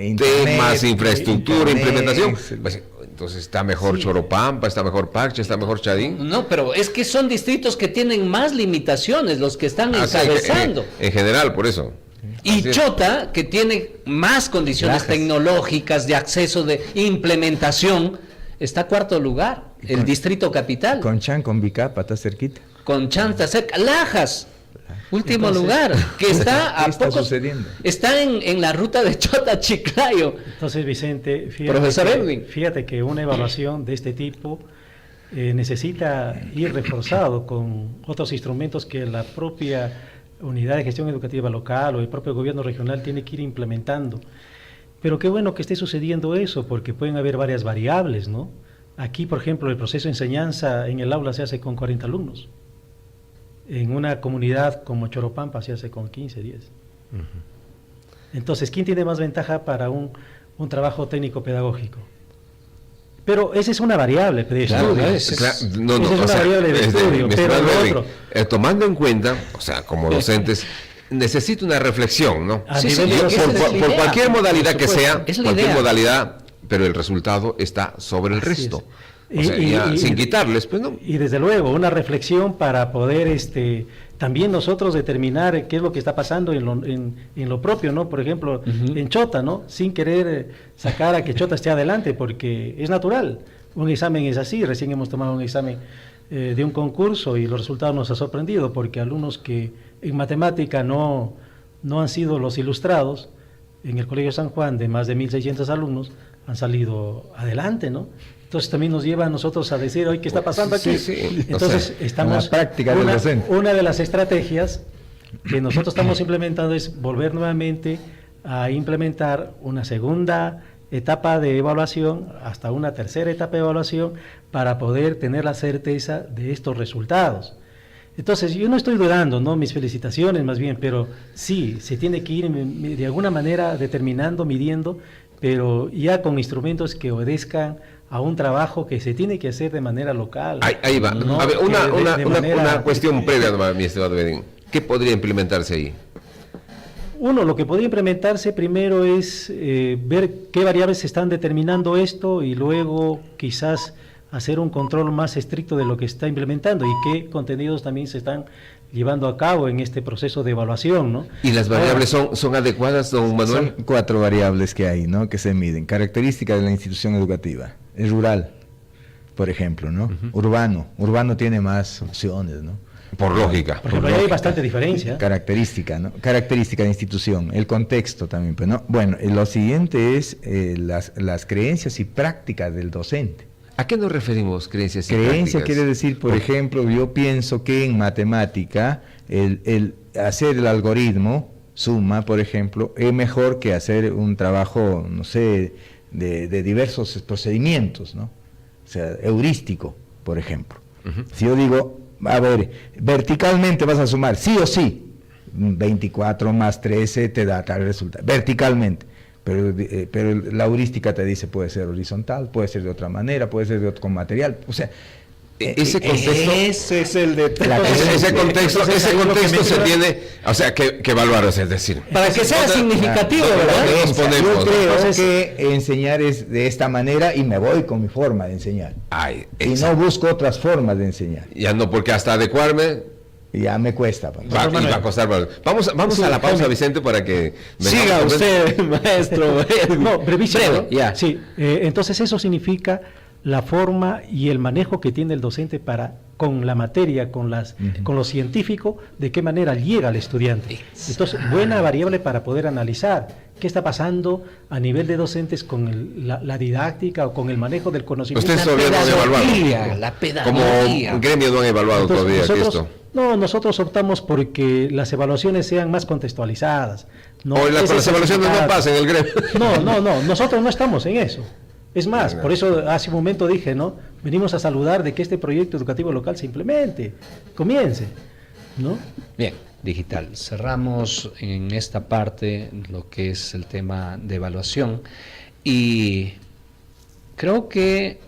S6: Internet,
S4: temas, infraestructura,
S6: internet,
S4: implementación.
S6: sí.
S4: Pues, entonces está mejor Choropampa, está mejor Pacha, está mejor Chadín.
S3: No, pero es que son distritos que tienen más limitaciones, los que están
S4: Ah, sí,
S3: encabezando.
S4: en general, por eso.
S3: Y
S4: Así es.
S3: Chota, que tiene más condiciones
S6: Lajas.
S3: tecnológicas de acceso, de implementación, está a cuarto lugar, el distrito capital,
S6: Conchán con Vicapa está cerquita.
S3: con Chanta cerca. Lajas, último
S5: Entonces,
S3: lugar, que está a
S6: ¿qué está
S3: pocos,
S6: sucediendo?
S3: está en la ruta de Chota Chiclayo.
S5: Entonces, Vicente, fíjate
S3: Profesor
S5: que,
S3: Edwin.
S5: fíjate que una evaluación de este tipo necesita ir reforzado con otros instrumentos que la propia unidad de gestión educativa local o el propio gobierno regional tiene que ir implementando. Pero qué bueno que esté sucediendo eso, porque pueden haber varias variables, ¿no? Aquí, por ejemplo, el proceso de enseñanza en el aula se hace con 40 alumnos. En una comunidad como Choropampa se hace con 15, 10. Entonces, ¿quién tiene más ventaja para un trabajo técnico-pedagógico? Pero esa es una variable de
S3: Claro,
S5: estudio.
S3: ¿no? Esa
S4: Esa es
S5: una variable de estudio, pero lo otro...
S4: tomando en cuenta, o sea, como docentes, necesita una reflexión, ¿no?
S5: A
S3: Sí,
S5: nivel
S3: sí,
S5: de
S3: esa es la
S4: por
S3: idea.
S4: cualquier modalidad
S5: Por
S4: que
S5: supuesto.
S4: sea,
S3: Es la
S4: cualquier
S3: idea.
S4: modalidad, pero el resultado está sobre el
S5: Así
S4: resto.
S5: es.
S4: O sea,
S5: Y-
S4: ya,
S5: y-
S4: sin
S5: y-
S4: quitarles, pues no.
S5: Y desde luego, una reflexión para poder también nosotros determinar qué es lo que está pasando en lo propio, ¿no? Por ejemplo, en Chota, ¿no? Sin querer sacar a que Chota esté adelante, porque es natural. Un examen es así, recién hemos tomado un examen de un concurso y los resultados nos han sorprendido, porque alumnos que en matemática no han sido los ilustrados, en el Colegio San Juan, de más de 1.600 alumnos, han salido adelante, ¿no? Entonces también nos lleva a nosotros a decir, oye, ¿qué está pasando aquí?
S4: Sí, sí.
S5: Entonces
S4: O sea,
S5: estamos...
S6: la práctica del docente.
S5: Una de las estrategias que nosotros estamos implementando es volver nuevamente a implementar una segunda etapa de evaluación, hasta una tercera etapa de evaluación, para poder tener la certeza de estos resultados. Entonces, yo no estoy dudando, ¿no? Mis felicitaciones más bien, pero sí, se tiene que ir de alguna manera determinando, midiendo, pero ya con instrumentos que obedezcan a un trabajo que se tiene que hacer de manera local.
S4: Ahí va.
S5: no
S4: A ver,
S5: que de manera-
S4: una cuestión previa, mi estimado Bedín. ¿Qué podría implementarse ahí?
S5: Uno, lo que podría implementarse primero es ver qué variables se están determinando esto y luego quizás hacer un control más estricto de lo que está implementando y qué contenidos también se están llevando a cabo en este proceso de evaluación, ¿no?
S4: ¿Y las variables son adecuadas, don Manuel?
S6: Son 4 variables que hay, ¿no? Que se miden. Características de la institución educativa. Es rural, por ejemplo, ¿no? Urbano tiene más opciones, ¿no?
S4: Por lógica.
S5: Por ejemplo, ahí hay bastante diferencia.
S6: Característica, ¿no? Característica de institución, el contexto también, pues, ¿no? Bueno, lo siguiente es las creencias y prácticas del docente.
S4: ¿A qué nos referimos, creencias y
S6: Creencia
S4: prácticas?
S6: quiere decir, por ejemplo, yo pienso que en matemática el hacer el algoritmo, suma, por ejemplo, es mejor que hacer un trabajo, no sé, de diversos procedimientos, ¿no? O sea, heurístico, por ejemplo. Si yo digo, a ver, verticalmente vas a sumar, sí o sí, 24 más 13 te da tal resultado, verticalmente. Pero la heurística te dice puede ser horizontal, puede ser de otra manera, puede ser con material. O sea,
S4: Ese contexto,
S7: Ese es el detalle.
S4: ese contexto se tiene, o sea, que evaluar, es decir,
S7: Para que sea significativo,
S4: ¿dónde
S7: ¿verdad?
S4: nos ponemos?
S8: Yo creo
S5: Entonces-
S8: que enseñar es de esta manera y me voy con mi forma de enseñar.
S4: Ay,
S8: Y no busco otras formas de enseñar.
S4: ya no, porque hasta adecuarme
S8: Ya me cuesta. papá.
S4: y va a costar. Vamos a la pausa, Vicente, para que
S7: Siga
S4: vengamos-
S7: usted, maestro.
S5: No, brevísimo.
S7: Breve, ya.
S5: Sí, entonces eso significa la forma y el manejo que tiene el docente para con la materia, con lo científico, de qué manera llega al estudiante. Entonces, buena variable para poder analizar qué está pasando a nivel de docentes con la didáctica o con el manejo del conocimiento.
S4: Ustedes todavía no han evaluado.
S7: La
S4: Como
S7: pedagogía.
S4: gremio no han evaluado
S5: Entonces,
S4: todavía
S5: nosotros,
S4: esto.
S5: no, nosotros optamos porque las evaluaciones sean más contextualizadas. No,
S4: Hoy
S5: ese
S4: las evaluaciones no
S5: certificado.
S4: pasan en el gremio.
S5: No, nosotros no estamos en eso. Es más,
S4: Venga.
S5: por eso hace un momento dije, ¿no? Venimos a saludar de que este proyecto educativo local se implemente, comience, ¿no?
S3: Bien, digital. Cerramos en esta parte lo que es el tema de evaluación y creo que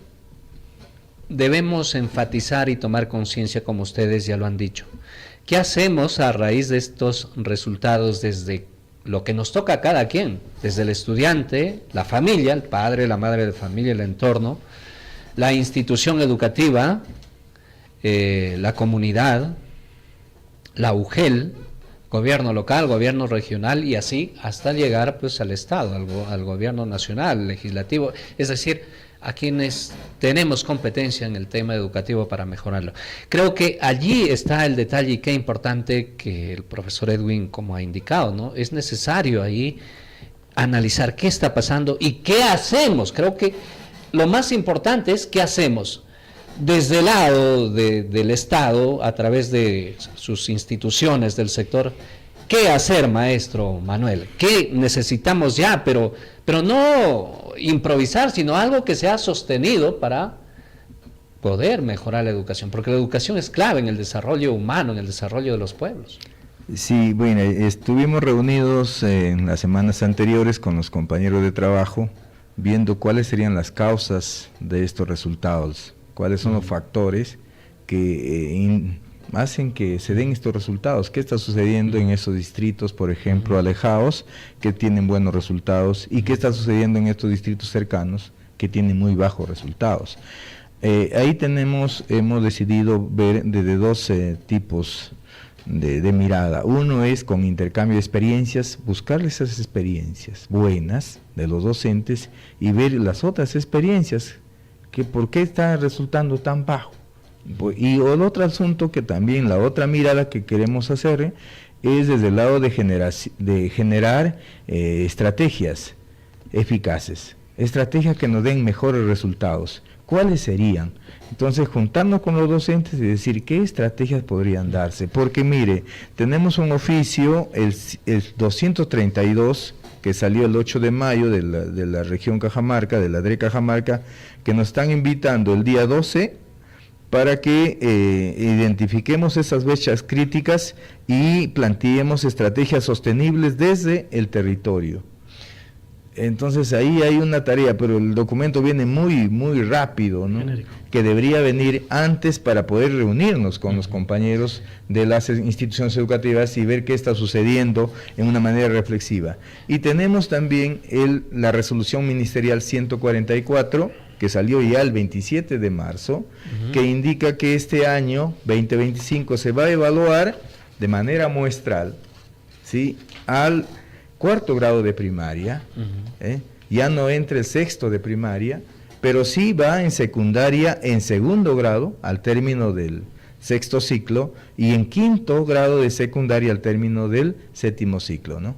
S3: debemos enfatizar y tomar conciencia, como ustedes ya lo han dicho. ¿Qué hacemos a raíz de estos resultados desde lo que nos toca a cada quien? Desde el estudiante, la familia, el padre, la madre de familia, el entorno, la institución educativa, la comunidad, la UGEL, gobierno local, gobierno regional y así hasta llegar pues al Estado, al gobierno nacional, legislativo, es decir, a quienes tenemos competencia en el tema educativo para mejorarlo. Creo que allí está el detalle y qué importante que el profesor Edwin, como ha indicado, ¿no? Es necesario ahí analizar qué está pasando y qué hacemos. Creo que lo más importante es qué hacemos desde el lado del Estado, a través de sus instituciones del sector. ¿Qué hacer, maestro Manuel? ¿Qué necesitamos ya? Pero no improvisar, sino algo que sea sostenido para poder mejorar la educación, porque la educación es clave en el desarrollo humano, en el desarrollo de los pueblos.
S6: Sí, bueno, estuvimos reunidos en las semanas anteriores con los compañeros de trabajo viendo cuáles serían las causas de estos resultados, cuáles son los factores que hacen que se den estos resultados. ¿Qué está sucediendo en esos distritos, por ejemplo, alejados, que tienen buenos resultados? ¿Y qué está sucediendo en estos distritos cercanos, que tienen muy bajos resultados? Ahí hemos decidido ver desde dos tipos de mirada. Uno es con intercambio de experiencias, buscarles esas experiencias buenas de los docentes y ver las otras experiencias, que por qué está resultando tan bajo. Y el otro asunto que también, la otra mirada que queremos hacer es desde el lado de generar estrategias eficaces, estrategias que nos den mejores resultados. ¿Cuáles serían? Entonces, juntarnos con los docentes y decir qué estrategias podrían darse. Porque mire, tenemos un oficio, el 232, que salió el 8 de mayo de la región Cajamarca, de la DRE Cajamarca, que nos están invitando el día 12 para que identifiquemos esas brechas críticas y planteemos estrategias sostenibles desde el territorio. Entonces ahí hay una tarea, pero el documento viene muy rápido, ¿no?
S5: Genérico.
S6: Que debería venir antes para poder reunirnos con los compañeros de las instituciones educativas y ver qué está sucediendo en una manera reflexiva. Y tenemos también la resolución ministerial 144, que salió ya el 27 de marzo, que indica que este año 2025 se va a evaluar de manera muestral, ¿sí?, al cuarto grado de primaria, ya no entra el sexto de primaria, pero sí va en secundaria en segundo grado al término del sexto ciclo y en quinto grado de secundaria al término del séptimo ciclo, ¿no?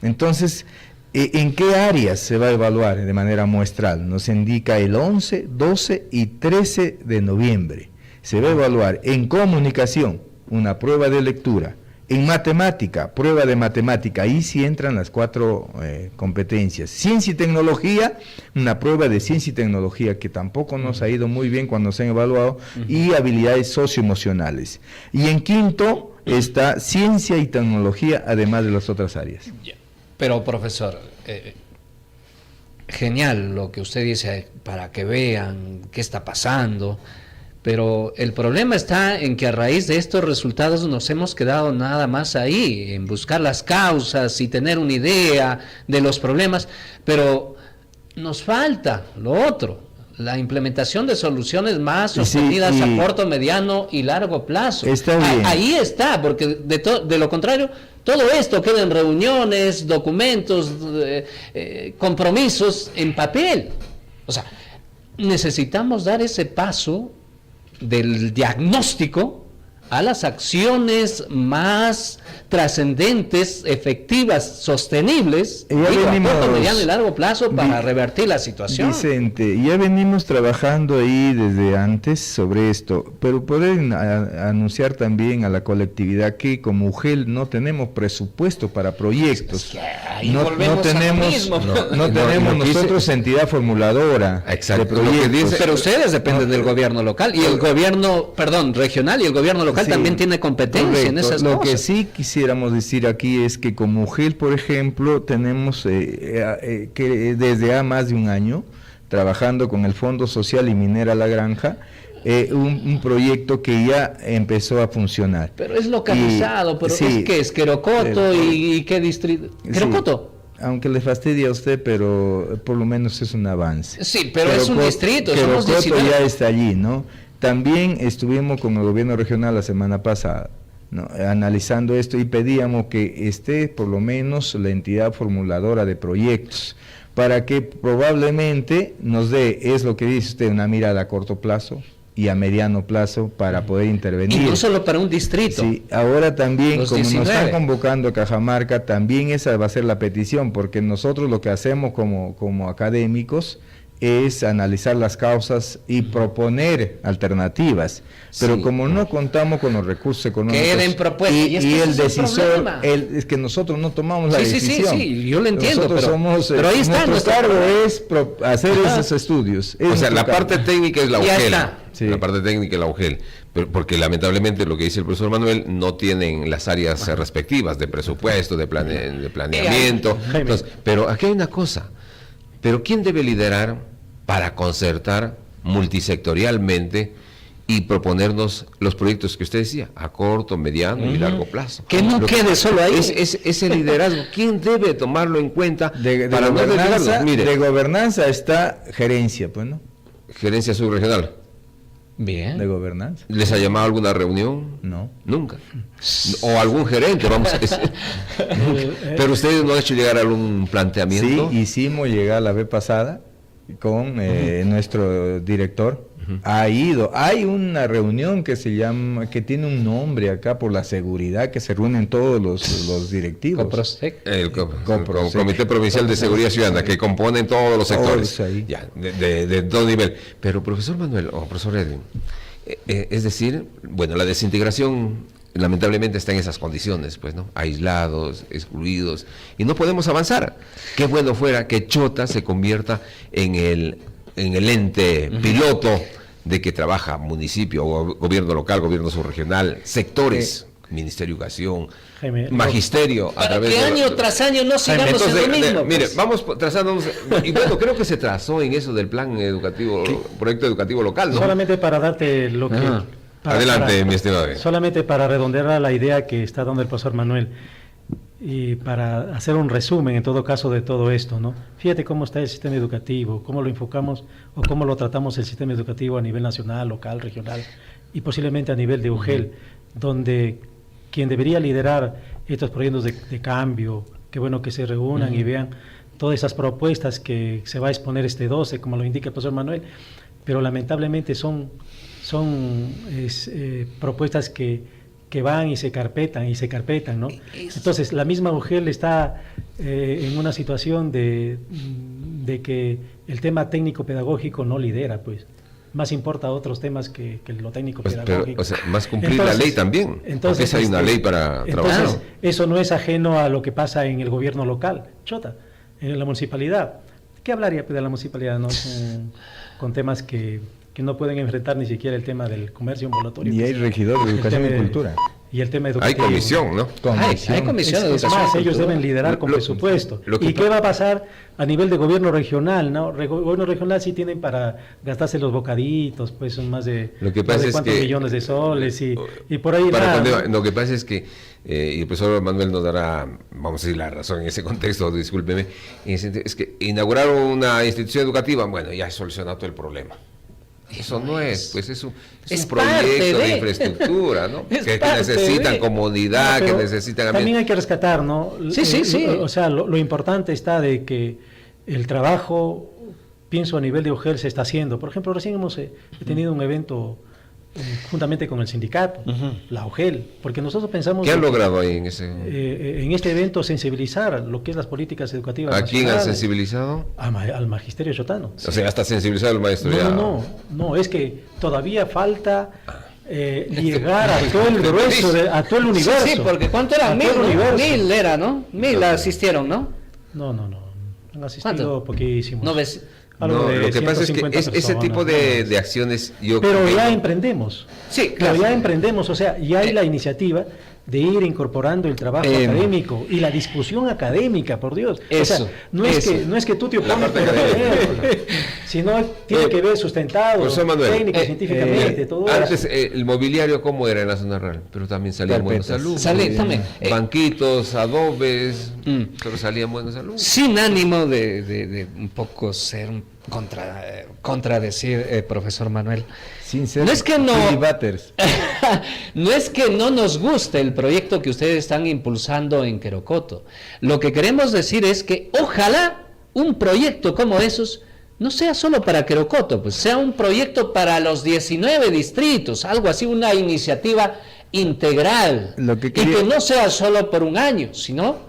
S6: Entonces, ¿en qué áreas se va a evaluar de manera muestral? Nos indica el 11, 12 y 13 de noviembre. Se va a evaluar en comunicación, una prueba de lectura. En matemática, prueba de matemática, ahí sí entran las 4 competencias. Ciencia y tecnología, una prueba de ciencia y tecnología que tampoco nos ha ido muy bien cuando se han evaluado, y habilidades socioemocionales. Y en quinto está ciencia y tecnología, además de las otras áreas.
S3: Pero profesor, genial lo que usted dice para que vean qué está pasando, Pero el problema está en que a raíz de estos resultados nos hemos quedado nada más ahí, en buscar las causas y tener una idea de los problemas, pero nos falta lo otro, la implementación de soluciones más sostenidas a corto, mediano y largo plazo.
S6: Está bien.
S3: Ahí está, porque de lo contrario, todo esto queda en reuniones, documentos, compromisos en papel. O sea, necesitamos dar ese paso del diagnóstico a las acciones más trascendentes, efectivas, sostenibles, a corto, mediano y largo plazo para revertir la situación.
S6: Vicente, ya venimos trabajando ahí desde antes sobre esto, pero pueden anunciar también a la colectividad que como UGEL no tenemos presupuesto para proyectos. No tenemos nosotros entidad formuladora de proyectos.
S3: Pero ustedes dependen del gobierno local y el gobierno, regional, y el gobierno local también tiene competencia en esas cosas.
S6: Lo que sí quisiéramos decir aquí es que como UGEL, por ejemplo, tenemos que desde más de un año trabajando con el Fondo Social y Minera La Granja, un proyecto que ya empezó a funcionar.
S3: Pero es localizado, pero sí, es Querocoto y qué distrito. ¿Querocoto?
S6: Aunque le fastidie a usted, pero por lo menos es un avance.
S3: Sí, pero es un distrito.
S6: Querocoto ya está allí, ¿no? También estuvimos con el gobierno regional la semana pasada, ¿no?, analizando esto y pedíamos que esté por lo menos la entidad formuladora de proyectos para que probablemente nos dé, es lo que dice usted, una mirada a corto plazo y a mediano plazo para poder intervenir.
S3: Y no solo para un distrito.
S6: Sí, ahora también, como
S3: 19.
S6: nos están convocando a Cajamarca, también esa va a ser la petición, porque nosotros lo que hacemos como académicos es analizar las causas y proponer alternativas, pero como no contamos con los recursos económicos y el decisor, es que nosotros no tomamos la decisión.
S3: Sí, yo lo entiendo,
S6: pero
S3: ahí está.
S6: Nuestro cargo es hacer esos estudios.
S4: O sea, la parte técnica es la UGEL.
S3: Sí.
S4: La parte técnica es la UGEL, porque lamentablemente lo que dice el profesor Manuel, no tienen las áreas respectivas de presupuesto, de planeamiento. Entonces, pero aquí hay una cosa. Pero ¿quién debe liderar para concertar multisectorialmente y proponernos los proyectos que usted decía, a corto, mediano y largo plazo?
S3: Que no quede solo ahí.
S4: Ese liderazgo, ¿quién debe tomarlo en cuenta para no desligarlo? Mire,
S6: de gobernanza está gerencia, pues, ¿no?
S4: Gerencia subregional.
S3: Bien.
S6: De gobernanza.
S4: ¿Les ha llamado a alguna reunión?
S6: No.
S4: Nunca. O algún gerente, vamos a decir. Pero ustedes no han hecho llegar a algún planteamiento.
S6: Sí, hicimos llegar la vez pasada con nuestro director. Hay una reunión que se llama, que tiene un nombre acá por la seguridad, que se reúnen todos los directivos.
S3: Coprosec.
S4: El Comité Provincial de Seguridad Ciudadana, que componen todos los sectores. Ya, de todo nivel. Pero profesor Manuel, o profesor Edwin, es decir, bueno, la desintegración lamentablemente está en esas condiciones, pues, ¿no? Aislados, excluidos, y no podemos avanzar. Qué bueno fuera que Chota se convierta en el ente piloto de que trabaja municipio, gobierno local, gobierno subregional, sectores, Ministerio de Educación,
S5: Jaime,
S3: Para
S4: magisterio, a través
S3: que año tras año no sigamos en lo mismo.
S4: Mire,
S3: pues.
S4: vamos trazándonos, y bueno, creo que se trazó en eso del plan educativo, proyecto educativo local, ¿no?
S5: Solamente para darte lo que...
S4: Adelante, mi estimado.
S5: Solamente para redondear la idea que está dando el profesor Manuel y para hacer un resumen en todo caso de todo esto, ¿no? Fíjate cómo está el sistema educativo, cómo lo enfocamos o cómo lo tratamos el sistema educativo a nivel nacional, local, regional y posiblemente a nivel de UGEL, donde quien debería liderar estos proyectos de cambio, qué bueno que se reúnan y vean todas esas propuestas que se va a exponer este 12, como lo indica el profesor Manuel, pero lamentablemente son propuestas que van y se carpetan, ¿no? Entonces, la misma UGEL está en una situación de que el tema técnico-pedagógico no lidera, pues. Más importa otros temas que lo técnico-pedagógico.
S4: Pero, o sea, más cumplir la ley también, porque esa hay una ley para trabajar.
S5: Entonces, eso no es ajeno a lo que pasa en el gobierno local, Chota, en la municipalidad. ¿Qué hablaría de la municipalidad, no? Con temas que no pueden enfrentar ni siquiera el tema del comercio ambulatorio.
S6: Y hay regidor de Educación y Cultura.
S5: y el tema
S4: Hay
S5: educativo.
S4: comisión, ¿no?
S3: Hay comisión de
S5: Es
S3: educación.
S5: más,
S3: y
S5: ellos
S3: cultura.
S5: deben liderar con
S4: Lo-
S5: presupuesto.
S4: lo que
S5: ¿Y qué
S4: pa-
S5: va a pasar a nivel de gobierno regional? ¿No? Gobierno regional sí tienen para gastarse los bocaditos, pues son más de,
S4: Lo que
S5: más
S4: pasa
S5: de
S4: es
S5: cuántos
S4: que-
S5: millones de soles y por ahí
S4: Para
S5: nada,
S4: cuando-
S5: ¿no?
S4: Lo que pasa es que, y el profesor Manuel nos dará, vamos a decir, la razón en ese contexto, discúlpeme, es que inauguraron una institución educativa, bueno, ya solucionado todo el problema. Eso no es, pues es un
S3: Es
S4: proyecto
S3: parte
S4: de
S3: de-
S4: infraestructura, ¿no?
S3: Es
S4: que
S3: parte
S4: necesitan
S3: de-
S4: comodidad,
S5: No,
S4: que
S5: pero
S4: necesitan
S5: también
S4: ambiente.
S5: hay que rescatar, ¿no?
S3: Sí.
S5: O sea, lo importante está de que el trabajo, pienso a nivel de UGEL, se está haciendo. Por ejemplo, recién hemos tenido un evento juntamente con el sindicato, la UGEL, porque nosotros pensamos
S4: ¿Qué han
S5: de que,
S4: logrado ahí en ese?
S5: en este evento sensibilizar lo que es las políticas educativas
S4: ¿A quién han
S5: nacionales,
S4: sensibilizado?
S5: al magisterio chotano.
S4: O sea, hasta sensibilizado el maestro ya.
S5: No, es que todavía falta llegar a todo el grueso, a todo el universo.
S3: Sí, porque ¿cuánto eran?
S5: A
S3: 1000,
S5: todo el
S3: ¿no?
S5: universo.
S3: 1000 era, ¿no? 1000 asistieron, ¿no?
S5: No, han asistido
S3: ¿Cuánto?
S5: poquísimos.
S3: No ves.
S5: Algo
S4: No,
S5: de
S4: lo que pasa es que
S5: 150
S4: ese
S5: personas,
S4: tipo
S5: nada
S4: de
S5: más.
S4: acciones yo
S5: Pero
S4: creo-
S5: ya emprendemos.
S3: Sí,
S5: Pero
S3: claro.
S5: ya emprendemos, o sea, ya hay la iniciativa de ir incorporando el trabajo académico y la discusión académica, por Dios. O sea,
S3: Eso,
S5: no es
S3: eso.
S5: que tú te
S4: La
S5: opones
S4: parte
S5: por
S4: académica.
S5: oponer, sino tiene que ver sustentado,
S4: Profesor Manuel,
S5: técnico, científicamente, todo
S4: antes
S5: eso.
S4: el mobiliario cómo era en la zona rural, pero también salían buenos
S8: Carpetas.
S4: alumnos.
S3: Sale también.
S4: Banquitos, adobes,
S3: Mm.
S4: pero salían buenos alumnos.
S3: Sin ánimo de un poco ser contradecir, profesor Manuel.
S8: Sin ser
S3: No es que no-
S8: filibusteros.
S3: No es que no nos guste el proyecto que ustedes están impulsando en Querocoto. Lo que queremos decir es que ojalá un proyecto como esos no sea solo para Querocoto, pues sea un proyecto para los 19 distritos, algo así, una iniciativa integral.
S8: Lo que
S3: Y
S8: quería-
S3: que no sea solo por un año, sino,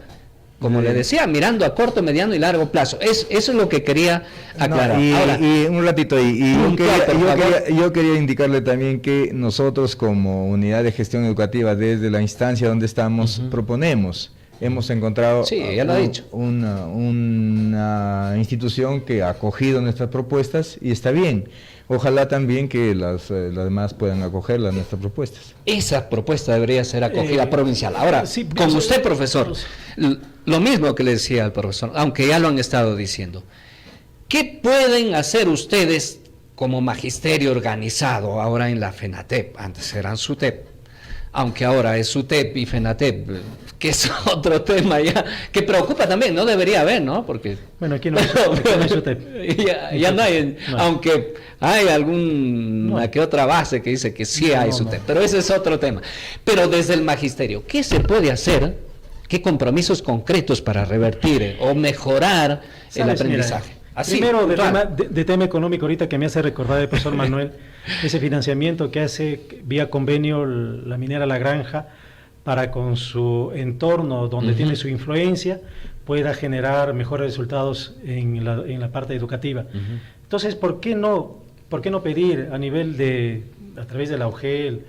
S3: como le decía, mirando a corto, mediano y largo plazo. Eso es lo que quería aclarar.
S8: No,
S3: Ahora,
S8: y un ratito ahí. Y
S3: puntual, por favor.
S8: yo quería indicarle también que nosotros como unidad de gestión educativa desde la instancia donde estamos proponemos. Hemos encontrado
S3: Sí, ya lo ha dicho.
S8: una institución que ha acogido nuestras propuestas y está bien. Ojalá también que las demás puedan acoger nuestras propuestas.
S3: esa propuesta debería ser acogida provincial. Ahora,
S5: sí,
S3: con
S5: eso-
S3: usted, profesor, lo mismo que le decía al profesor, aunque ya lo han estado diciendo. ¿Qué pueden hacer ustedes como magisterio organizado ahora en la FENATEP? Antes eran SUTEP, aunque ahora es SUTEP y FENATEP, que es otro tema ya, que preocupa también, no debería haber, ¿no? Porque
S5: Bueno, aquí no hay SUTEP.
S3: ya no hay,
S5: No.
S3: aunque hay alguna
S5: No.
S3: que otra base que dice que sí hay
S5: No,
S3: SUTEP,
S5: no.
S3: pero ese es otro tema. Pero desde el magisterio, ¿qué se puede hacer? ¿Qué compromisos concretos para revertir o mejorar el
S5: ¿Sabes?
S3: aprendizaje?
S5: Mira,
S3: Así,
S5: primero,
S3: puntual.
S5: de tema económico, ahorita que me hace recordar el profesor Manuel, ese financiamiento que hace vía convenio la minera La Granja para con su entorno, donde tiene su influencia, pueda generar mejores resultados en la parte educativa. Entonces, ¿por qué no pedir a nivel a través de la UGEL,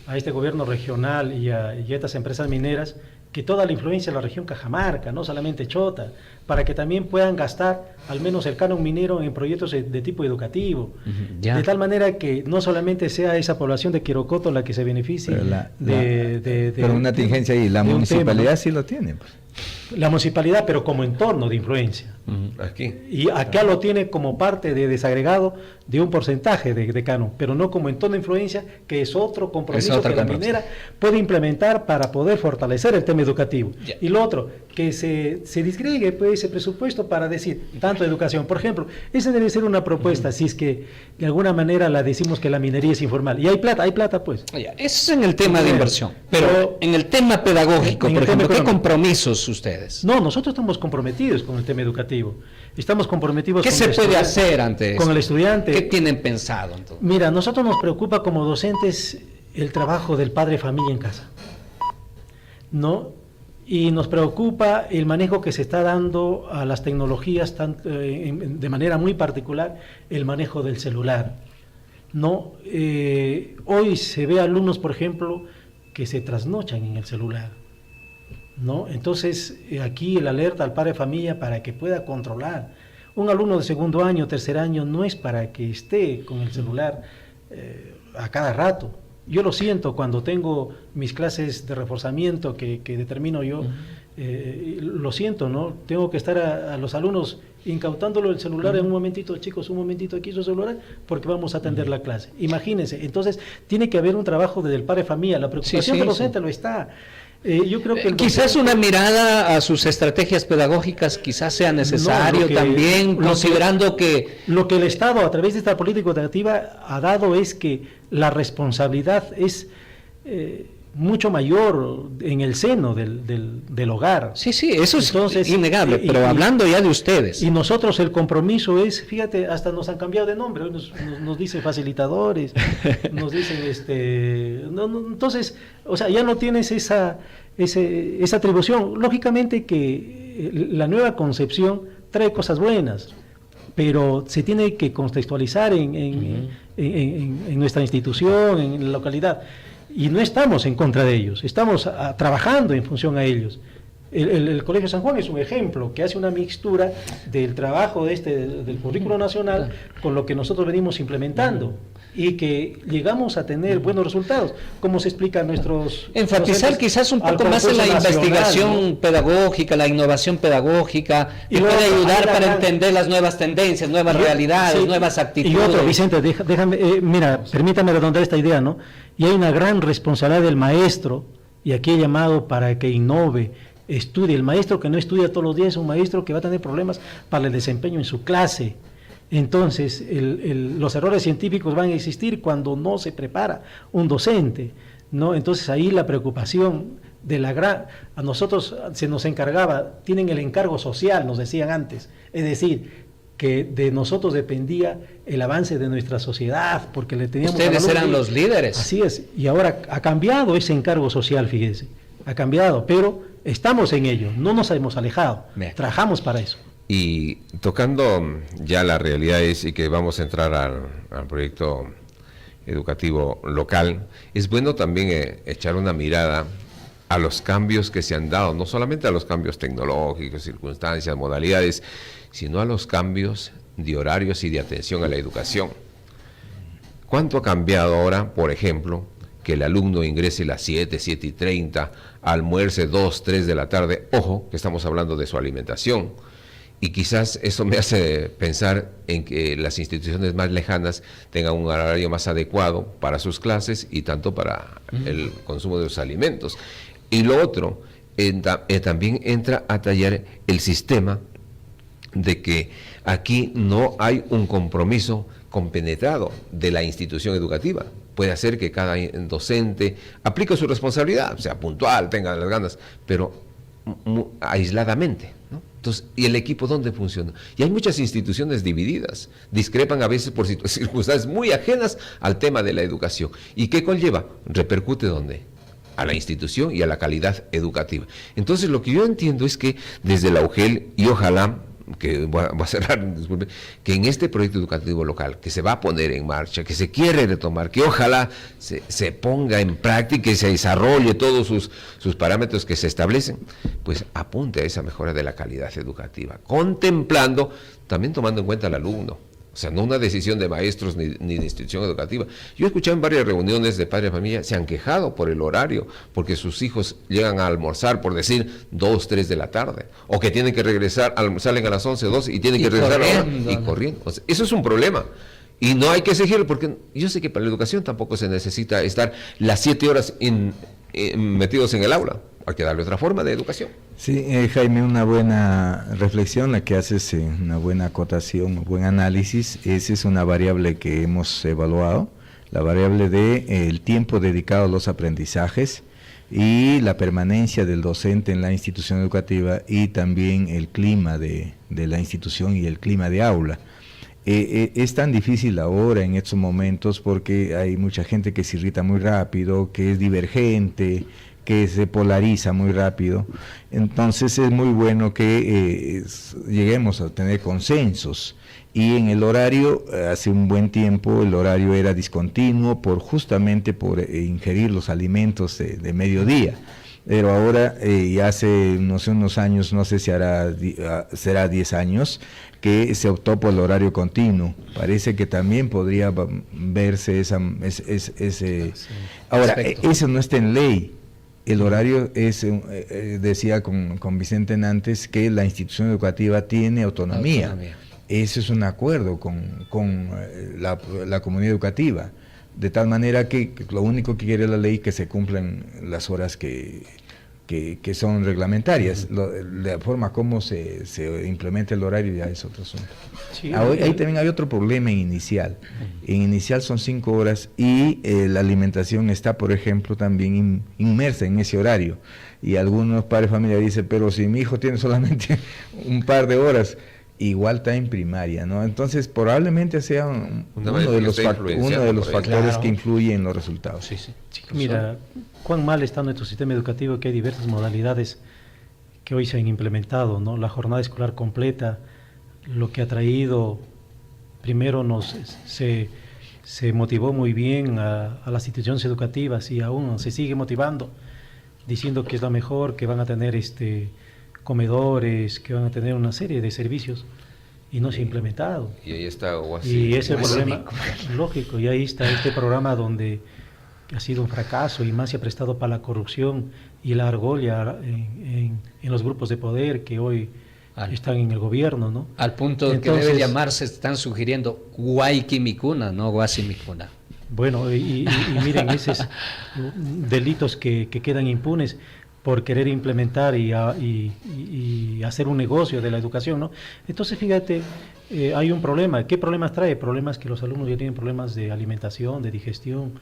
S5: a este gobierno regional y a estas empresas mineras, que toda la influencia de la región Cajamarca, no solamente Chota, para que también puedan gastar al menos el canon minero en proyectos de tipo educativo,
S3: Ya.
S5: de tal manera que no solamente sea esa población de Quirocoto la que se beneficie
S8: Pero una tingencia ahí, la
S5: de un
S8: municipalidad
S5: tema,
S8: sí lo tiene. Pues.
S5: ¿no? La municipalidad, pero como entorno de influencia.
S4: Aquí.
S5: Y acá lo tiene como parte de desagregado de un porcentaje de canon, pero no como entorno de influencia, que es otro compromiso
S3: Es otro
S5: que la
S3: compromiso.
S5: minera puede implementar para poder fortalecer el tema educativo.
S3: Ya.
S5: Y lo otro, que se disgregue pues, ese presupuesto para decir, tanto educación. Por ejemplo, esa debe ser una propuesta, si es que de alguna manera la decimos que la minería es informal. Y hay plata pues.
S3: Ya, eso es en el tema de
S5: Bueno,
S3: inversión, pero
S5: pero-
S3: en el tema pedagógico,
S5: En el
S3: por
S5: tema
S3: ejemplo, ¿qué
S5: económico.
S3: compromisos ustedes?
S5: No, nosotros estamos comprometidos con el tema educativo. Estamos comprometidos
S3: ¿Qué
S5: con
S3: se
S5: el
S3: puede
S5: estudiante-
S3: hacer ante eso?
S5: con el estudiante.
S3: ¿Qué tienen pensado entonces?
S5: Mira, nosotros nos preocupa como docentes el trabajo del padre de familia en casa, ¿no? Y nos preocupa el manejo que se está dando a las tecnologías, de manera muy particular, el manejo del celular, ¿no? Hoy se ve alumnos, por ejemplo, que se trasnochan en el celular, ¿no? Entonces, aquí el alerta al padre de familia para que pueda controlar. Un alumno de segundo año, tercer año, no es para que esté con el celular a cada rato, Yo lo siento cuando tengo mis clases de reforzamiento que determino yo, lo siento, ¿no? Tengo que estar a los alumnos incautándolo el celular en un momentito, chicos, un momentito aquí su celular, porque vamos a atender la clase. Imagínense, entonces tiene que haber un trabajo desde el padre de familia, la preocupación del docente lo está. Yo creo que
S3: quizás una mirada a sus estrategias pedagógicas quizás sea necesario también, considerando que
S5: lo que el Estado a través de esta política educativa ha dado es que la responsabilidad es mucho mayor en el seno del hogar.
S3: Sí, eso es innegable, pero hablando ya de ustedes.
S5: Y nosotros el compromiso es, fíjate, hasta nos han cambiado de nombre, hoy nos dicen facilitadores, nos dicen entonces, o sea, ya no tienes esa atribución. Lógicamente que la nueva concepción trae cosas buenas, pero se tiene que contextualizar en nuestra institución, en la localidad. Y no estamos en contra de ellos, estamos trabajando en función a ellos. El Colegio San Juan es un ejemplo que hace una mixtura del trabajo del currículo nacional con lo que nosotros venimos implementando y que llegamos a tener buenos resultados, como se explica a nuestros...
S3: Enfatizar quizás un poco más en la investigación pedagógica, la innovación pedagógica, que puede ayudar para entender las nuevas tendencias, nuevas realidades, nuevas actitudes.
S5: Y otro, Vicente, déjame, mira, permítame redondear esta idea, ¿no? Y hay una gran responsabilidad del maestro, y aquí he llamado para que innove, estudie. El maestro que no estudia todos los días es un maestro que va a tener problemas para el desempeño en su clase. Entonces, los errores científicos van a existir cuando no se prepara un docente, ¿no? Entonces, ahí la preocupación a nosotros se nos encargaba, tienen el encargo social, nos decían antes, es decir, que de nosotros dependía el avance de nuestra sociedad, porque le teníamos...
S3: Ustedes eran los líderes.
S5: Así es, y ahora ha cambiado ese encargo social, fíjese, ha cambiado, pero estamos en ello, no nos hemos alejado, trabajamos para eso.
S4: Y tocando ya las realidades y que vamos a entrar al proyecto educativo local, es bueno también echar una mirada a los cambios que se han dado, no solamente a los cambios tecnológicos, circunstancias, modalidades, sino a los cambios de horarios y de atención a la educación. ¿Cuánto ha cambiado ahora, por ejemplo, que el alumno ingrese a las 7:30, almuerce 2, 3 de la tarde? Ojo, que estamos hablando de su alimentación. Y quizás eso me hace pensar en que las instituciones más lejanas tengan un horario más adecuado para sus clases y tanto para el consumo de los alimentos. Y lo otro, también entra a tallar el sistema de que aquí no hay un compromiso compenetrado de la institución educativa. Puede hacer que cada docente aplique su responsabilidad, sea puntual, tenga las ganas, pero aisladamente, ¿no? Entonces, ¿y el equipo dónde funciona? Y hay muchas instituciones divididas, discrepan a veces por circunstancias muy ajenas al tema de la educación. ¿Y qué conlleva? ¿Repercute dónde? A la institución y a la calidad educativa. Entonces, lo que yo entiendo es que desde la UGEL, y ojalá, que voy a cerrar, disculpe, que en este proyecto educativo local, que se va a poner en marcha, que se quiere retomar, que ojalá se ponga en práctica y se desarrolle todos sus parámetros que se establecen, pues apunte a esa mejora de la calidad educativa, contemplando, también tomando en cuenta al alumno. O sea, no una decisión de maestros ni de institución educativa. Yo he escuchado en varias reuniones de padres de familia, se han quejado por el horario, porque sus hijos llegan a almorzar, por decir, 2, 3 de la tarde, o que tienen que regresar, salen a las 11, 12 y tienen que regresar y corriendo. O sea, eso es un problema. Y no hay que exigirlo, porque yo sé que para la educación tampoco se necesita estar las 7 horas metidos en el aula. Hay que darle otra forma de educación.
S6: Sí, Jaime, una buena reflexión, la que haces, una buena acotación, un buen análisis. Esa es una variable que hemos evaluado, la variable del tiempo dedicado a los aprendizajes y la permanencia del docente en la institución educativa y también el clima de la institución y el clima de aula. Es tan difícil ahora en estos momentos porque hay mucha gente que se irrita muy rápido, que es divergente, que se polariza muy rápido. Entonces es muy bueno que lleguemos a tener consensos. Y en el horario, hace un buen tiempo, el horario era discontinuo justamente por ingerir los alimentos de mediodía.
S8: pero ahora ya hace no sé, unos años, no sé si será 10 años, que se optó por el horario continuo. Parece que también podría verse ese... Ahora,
S3: aspecto.
S8: eso no está en ley. El horario es, decía con Vicente Nantes, que la institución educativa tiene autonomía. Ese es un acuerdo con la comunidad educativa. De tal manera que lo único que quiere la ley es que se cumplan las horas que son reglamentarias. La forma como se implementa el horario ya es otro asunto.
S5: Sí,
S8: Ahí también hay otro problema en inicial. En inicial son 5 horas y la alimentación está, por ejemplo, también inmersa en ese horario. Y algunos padres de familia dicen, pero si mi hijo tiene solamente un par de horas, igual está en primaria, ¿no? Entonces probablemente sea uno de los factores que influyen en los resultados.
S3: Sí, sí.
S5: Mira, cuán mal está nuestro sistema educativo, que hay diversas modalidades que hoy se han implementado, ¿no? La jornada escolar completa, lo que ha traído, primero se motivó muy bien a las instituciones educativas y aún se sigue motivando, diciendo que es la mejor, que van a tener comedores, que van a tener una serie de servicios, y no se ha implementado.
S4: Y ahí está
S5: Y ese problema, lógico, y ahí está este programa donde ha sido un fracaso y más se ha prestado para la corrupción y la argolla en los grupos de poder que hoy están en el gobierno, ¿no?
S3: Al punto de que debe llamarse, están sugiriendo Guayquimicuna, no Guasimicuna.
S5: Bueno, y miren, esos delitos que quedan impunes por querer implementar y hacer un negocio de la educación, ¿no? Entonces, fíjate, hay un problema. ¿Qué problemas trae? Problemas que los alumnos ya tienen problemas de alimentación, de digestión.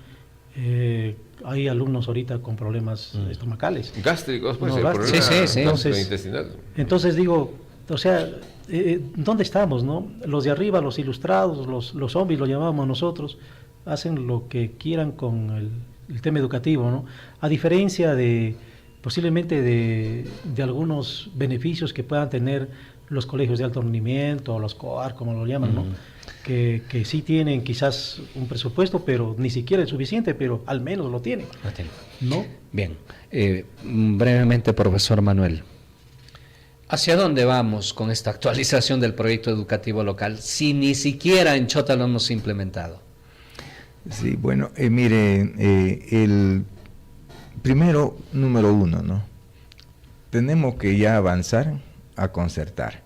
S5: Hay alumnos ahorita con problemas estomacales.
S4: Gástricos, pues,
S5: No,
S4: el
S5: gástricos.
S4: problema
S3: Sí.
S4: gastrointestinal.
S5: Entonces digo, o sea, ¿dónde estamos, no? Los de arriba, los ilustrados, los zombies, lo llamamos nosotros, hacen lo que quieran con el tema educativo, ¿no? A diferencia posiblemente de algunos beneficios que puedan tener los colegios de alto rendimiento, o los COAR, como lo llaman, ¿no? Que sí tienen quizás un presupuesto, pero ni siquiera es suficiente, pero al menos lo tienen, ¿no?
S3: Bien, brevemente, profesor Manuel, ¿hacia dónde vamos con esta actualización del proyecto educativo local si ni siquiera en Chota lo hemos implementado?
S8: Sí, bueno, mire, el primero, número 1, ¿no? Tenemos que ya avanzar a concertar.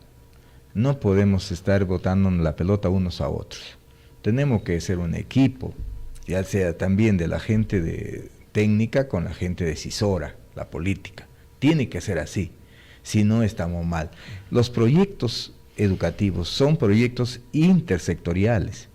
S8: No podemos estar botando la pelota unos a otros. Tenemos que ser un equipo, ya sea también de la gente de técnica con la gente decisora, la política. Tiene que ser así, si no estamos mal. Los proyectos educativos son proyectos intersectoriales.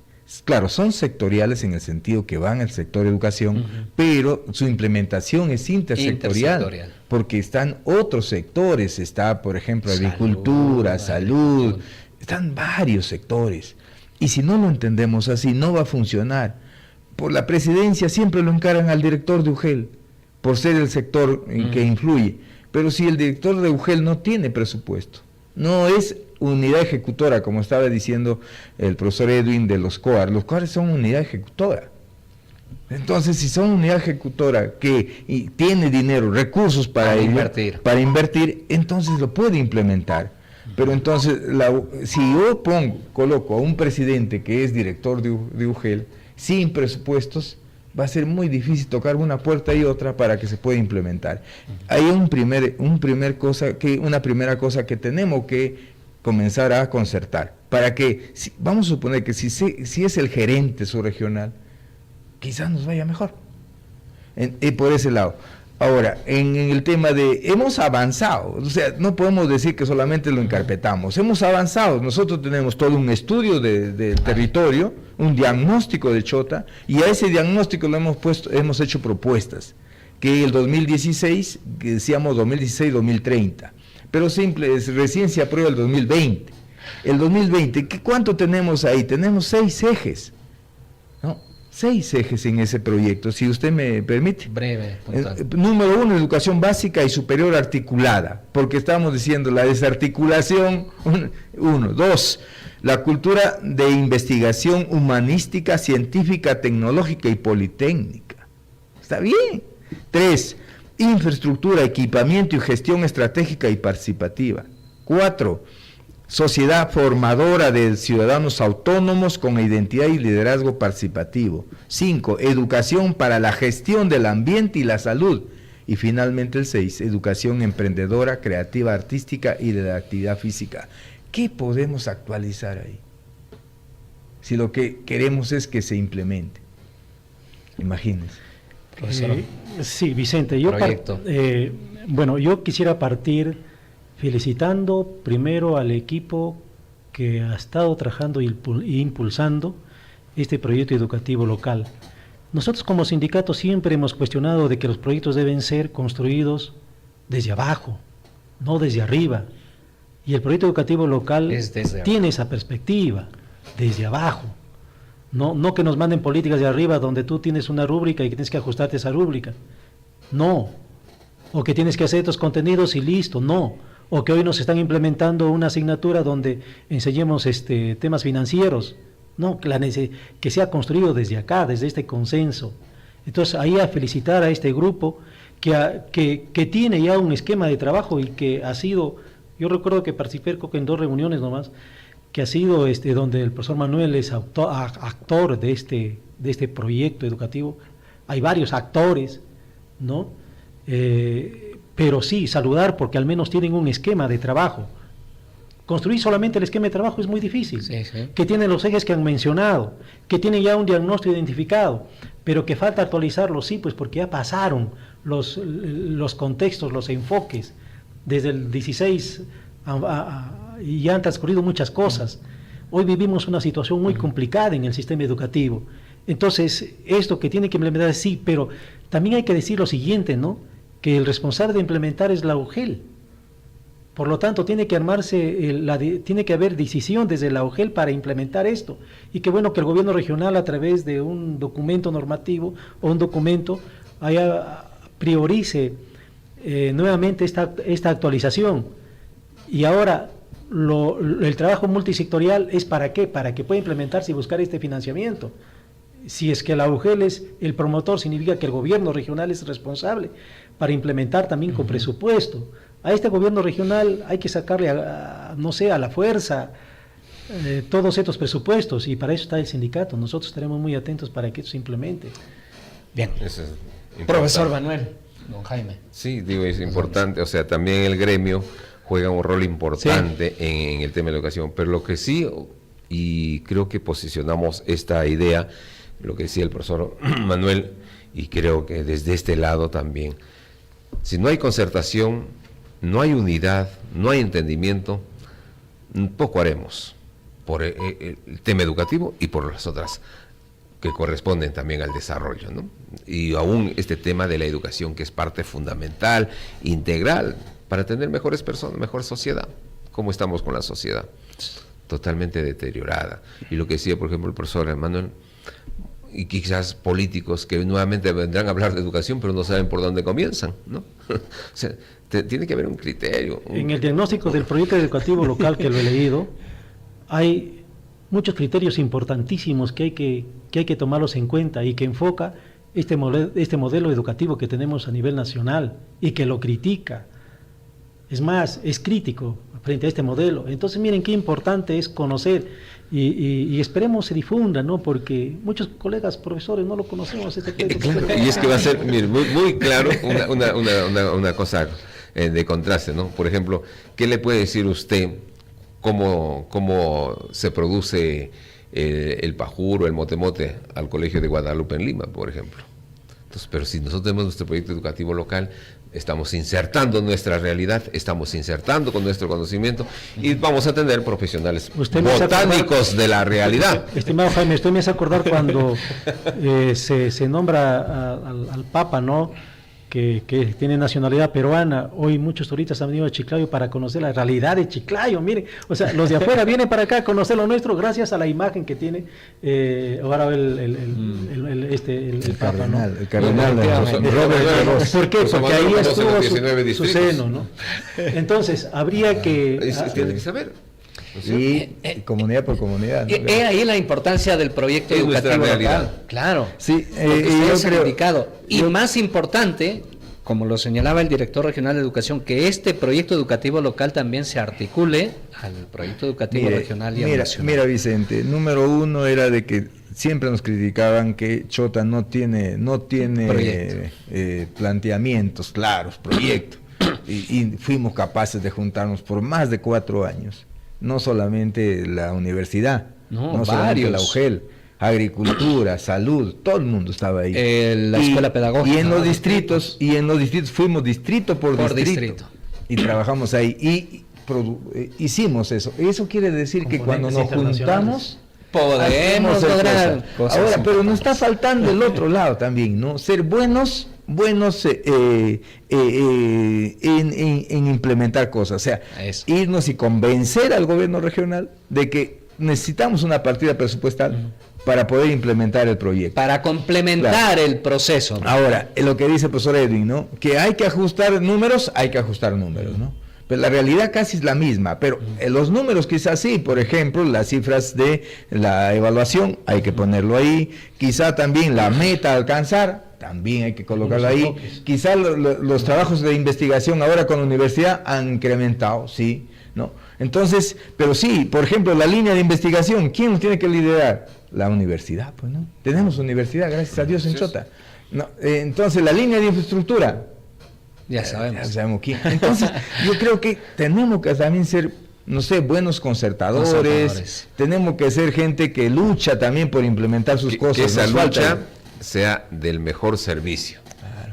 S8: Claro, son sectoriales en el sentido que van al sector educación, pero su implementación es intersectorial, porque están otros sectores, está, por ejemplo, agricultura, salud, están varios sectores. Y si no lo entendemos así, no va a funcionar. Por la presidencia siempre lo encaran al director de UGEL, por ser el sector en que influye. Pero si el director de UGEL no tiene presupuesto, no es unidad ejecutora, como estaba diciendo el profesor Edwin de los COAR son unidad ejecutora. Entonces, si son unidad ejecutora que tiene dinero, recursos para invertir, entonces lo puede implementar. Pero entonces, si yo coloco a un presidente que es director de UGEL, sin presupuestos, va a ser muy difícil tocar una puerta y otra para que se pueda implementar. Hay una primera cosa que tenemos que comenzar a concertar, para que, vamos a suponer que si es el gerente subregional, quizás nos vaya mejor, por ese lado. Ahora, en el tema hemos avanzado, o sea, no podemos decir que solamente lo encarpetamos, hemos avanzado, nosotros tenemos todo un estudio del territorio, un diagnóstico de Chota, y a ese diagnóstico hemos hecho propuestas, que el 2016, que decíamos 2016-2030, pero recién se aprueba el 2020. El 2020, ¿cuánto tenemos ahí? Tenemos 6 ejes, ¿no? 6 ejes en ese proyecto, si usted me permite.
S3: Breve.
S8: Número 1, educación básica y superior articulada, porque estamos diciendo la desarticulación, 1. 2, la cultura de investigación humanística, científica, tecnológica y politécnica. Está bien. 3, infraestructura, equipamiento y gestión estratégica y participativa. 4. Sociedad formadora de ciudadanos autónomos con identidad y liderazgo participativo. 5. Educación para la gestión del ambiente y la salud. Y finalmente el 6. Educación emprendedora, creativa, artística y de la actividad física. ¿Qué podemos actualizar ahí? Si lo que queremos es que se implemente. Imagínense.
S3: Profesor.
S5: Sí, Vicente,
S3: Proyecto.
S5: Bueno, yo quisiera partir felicitando primero al equipo que ha estado trabajando e impulsando este proyecto educativo local. Nosotros como sindicato siempre hemos cuestionado de que los proyectos deben ser construidos desde abajo, no desde arriba. Y el proyecto educativo local tiene esa perspectiva, desde abajo. No que nos manden políticas de arriba donde tú tienes una rúbrica y que tienes que ajustarte a esa rúbrica. No. O que tienes que hacer estos contenidos y listo. No. O que hoy nos están implementando una asignatura donde enseñemos temas financieros. No, que sea construido desde acá, desde este consenso. Entonces, ahí a felicitar a este grupo que tiene ya un esquema de trabajo y que ha sido, yo recuerdo que participé creo que en 2 reuniones nomás, que ha sido donde el profesor Manuel es actor de este proyecto educativo. Hay varios actores, ¿no? Pero sí, saludar porque al menos tienen un esquema de trabajo. Construir solamente el esquema de trabajo es muy difícil,
S3: Sí.
S5: que tienen los ejes que han mencionado, que tienen ya un diagnóstico identificado, pero que falta actualizarlo, sí, pues porque ya pasaron los contextos, los enfoques, desde el 16 y ya han transcurrido muchas cosas. Hoy vivimos una situación muy complicada en el sistema educativo. Entonces, esto que tiene que implementar, sí, pero también hay que decir lo siguiente, ¿no? Que el responsable de implementar es la UGEL. Por lo tanto, tiene que tiene que haber decisión desde la UGEL para implementar esto. Y qué bueno que el gobierno regional, a través de un documento normativo o un documento, priorice nuevamente esta actualización. Y ahora, el trabajo multisectorial es ¿para qué? Para que pueda implementarse y buscar este financiamiento. Si es que la UGEL es el promotor, significa que el gobierno regional es responsable para implementar también con presupuesto. A este gobierno regional hay que sacarle, no sé, a la fuerza todos estos presupuestos, y para eso está el sindicato. Nosotros estaremos muy atentos para que esto se implemente.
S3: Bien.
S4: Eso es importante.
S3: Profesor Manuel, don Jaime.
S4: Sí, digo, es importante, o sea, también el gremio juega un rol importante en el tema de la educación, pero lo que sí, y creo que posicionamos esta idea, lo que decía el profesor Manuel, y creo que desde este lado también, si no hay concertación, no hay unidad, no hay entendimiento, poco haremos por el tema educativo y por las otras que corresponden también al desarrollo, ¿no? Y aún este tema de la educación, que es parte fundamental, integral, para tener mejores personas, mejor sociedad. ¿Cómo estamos con la sociedad? Totalmente deteriorada. Y lo que decía, por ejemplo, el profesor Manuel, y quizás políticos que nuevamente vendrán a hablar de educación, pero no saben por dónde comienzan, ¿no? O sea, tiene que haber un criterio.
S5: En el diagnóstico del proyecto educativo local, que lo he leído, hay muchos criterios importantísimos que hay que tomarlos en cuenta y que enfoca este modelo educativo que tenemos a nivel nacional y que lo critica. Es más, es crítico frente a este modelo. Entonces, miren qué importante es conocer y esperemos se difunda, ¿no? Porque muchos colegas profesores no lo conocemos.
S4: Claro, y es que va a ser, mire, muy claro una cosa de contraste, ¿no? Por ejemplo, ¿qué le puede decir usted cómo se produce el pajur o el motemote al Colegio de Guadalupe en Lima, por ejemplo? Entonces, pero si nosotros tenemos nuestro proyecto educativo local, estamos insertando nuestra realidad, estamos insertando con nuestro conocimiento y vamos a tener profesionales botánicos de la realidad.
S5: Estimado Jaime, usted me hace acordar cuando se nombra al Papa, ¿no? Que tiene nacionalidad peruana. Hoy muchos turistas han venido a Chiclayo para conocer la realidad de Chiclayo. Miren, o sea, los de afuera vienen para acá a conocer lo nuestro gracias a la imagen que tiene ahora el Papa, ¿no?
S8: El cardenal
S5: Robert. ¿Por qué? Porque ahí estuvo su seno, ¿no? Entonces, habría que...
S4: Tiene que saber.
S8: Y comunidad por comunidad, ¿no?
S3: Ahí la importancia del proyecto educativo local. Claro.
S8: Sí,
S3: Porque ustedes
S8: yo
S3: han
S8: creo...
S3: indicado. Y más importante, como lo señalaba el director regional de educación, que este proyecto educativo local también se articule al proyecto educativo regional y al nacional.
S8: Mira, Vicente, número uno era de que siempre nos criticaban que Chota no tiene planteamientos claros, proyectos, y fuimos capaces de juntarnos por más de 4 años, no solamente la universidad, no solamente la UGEL, agricultura, salud, todo el mundo estaba ahí.
S3: La escuela pedagógica.
S8: Y en los distritos fuimos distrito por distrito. Y trabajamos ahí y hicimos eso. Eso quiere decir que cuando nos juntamos
S3: podemos lograr cosas.
S8: Ahora, pero nos está faltando el otro lado también, ¿no? Ser buenos en implementar cosas, o sea, irnos y convencer al gobierno regional de que necesitamos una partida presupuestal para poder implementar el proyecto.
S3: Para complementar el proceso, ¿no?
S8: Ahora, lo que dice el profesor Edwin, ¿no? Que hay que ajustar números, ¿no? Pero la realidad casi es la misma, pero los números quizás sí, por ejemplo, las cifras de la evaluación, hay que ponerlo ahí, quizá también la meta a alcanzar, también hay que colocarlo ahí, quizá los trabajos de investigación ahora con la universidad han incrementado, sí, ¿no? Entonces, pero sí, por ejemplo, la línea de investigación, ¿quién nos tiene que liderar? La universidad, pues, ¿no? Tenemos universidad, gracias a Dios, en Chota. No, entonces, la línea de infraestructura,
S3: ya sabemos
S8: quién. Entonces, yo creo que tenemos que también ser, no sé, buenos concertadores. Tenemos que ser gente que lucha también por implementar sus cosas.
S4: Que esa lucha sea del mejor servicio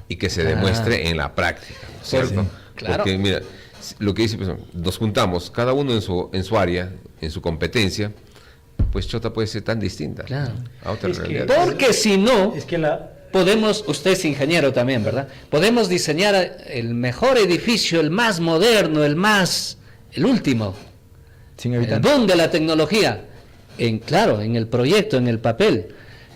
S4: y que se demuestre en la práctica, ¿no es cierto?
S3: Claro.
S4: Porque mira, lo que dice, pues, nos juntamos, cada uno en su área, en su competencia, pues Chota puede ser tan distinta a otra realidad.
S3: Porque si no,
S5: es que
S3: podemos, usted es ingeniero también, ¿verdad? Podemos diseñar el mejor edificio, el más moderno, el último,
S8: sin
S3: el boom de la tecnología, en el proyecto, en el papel,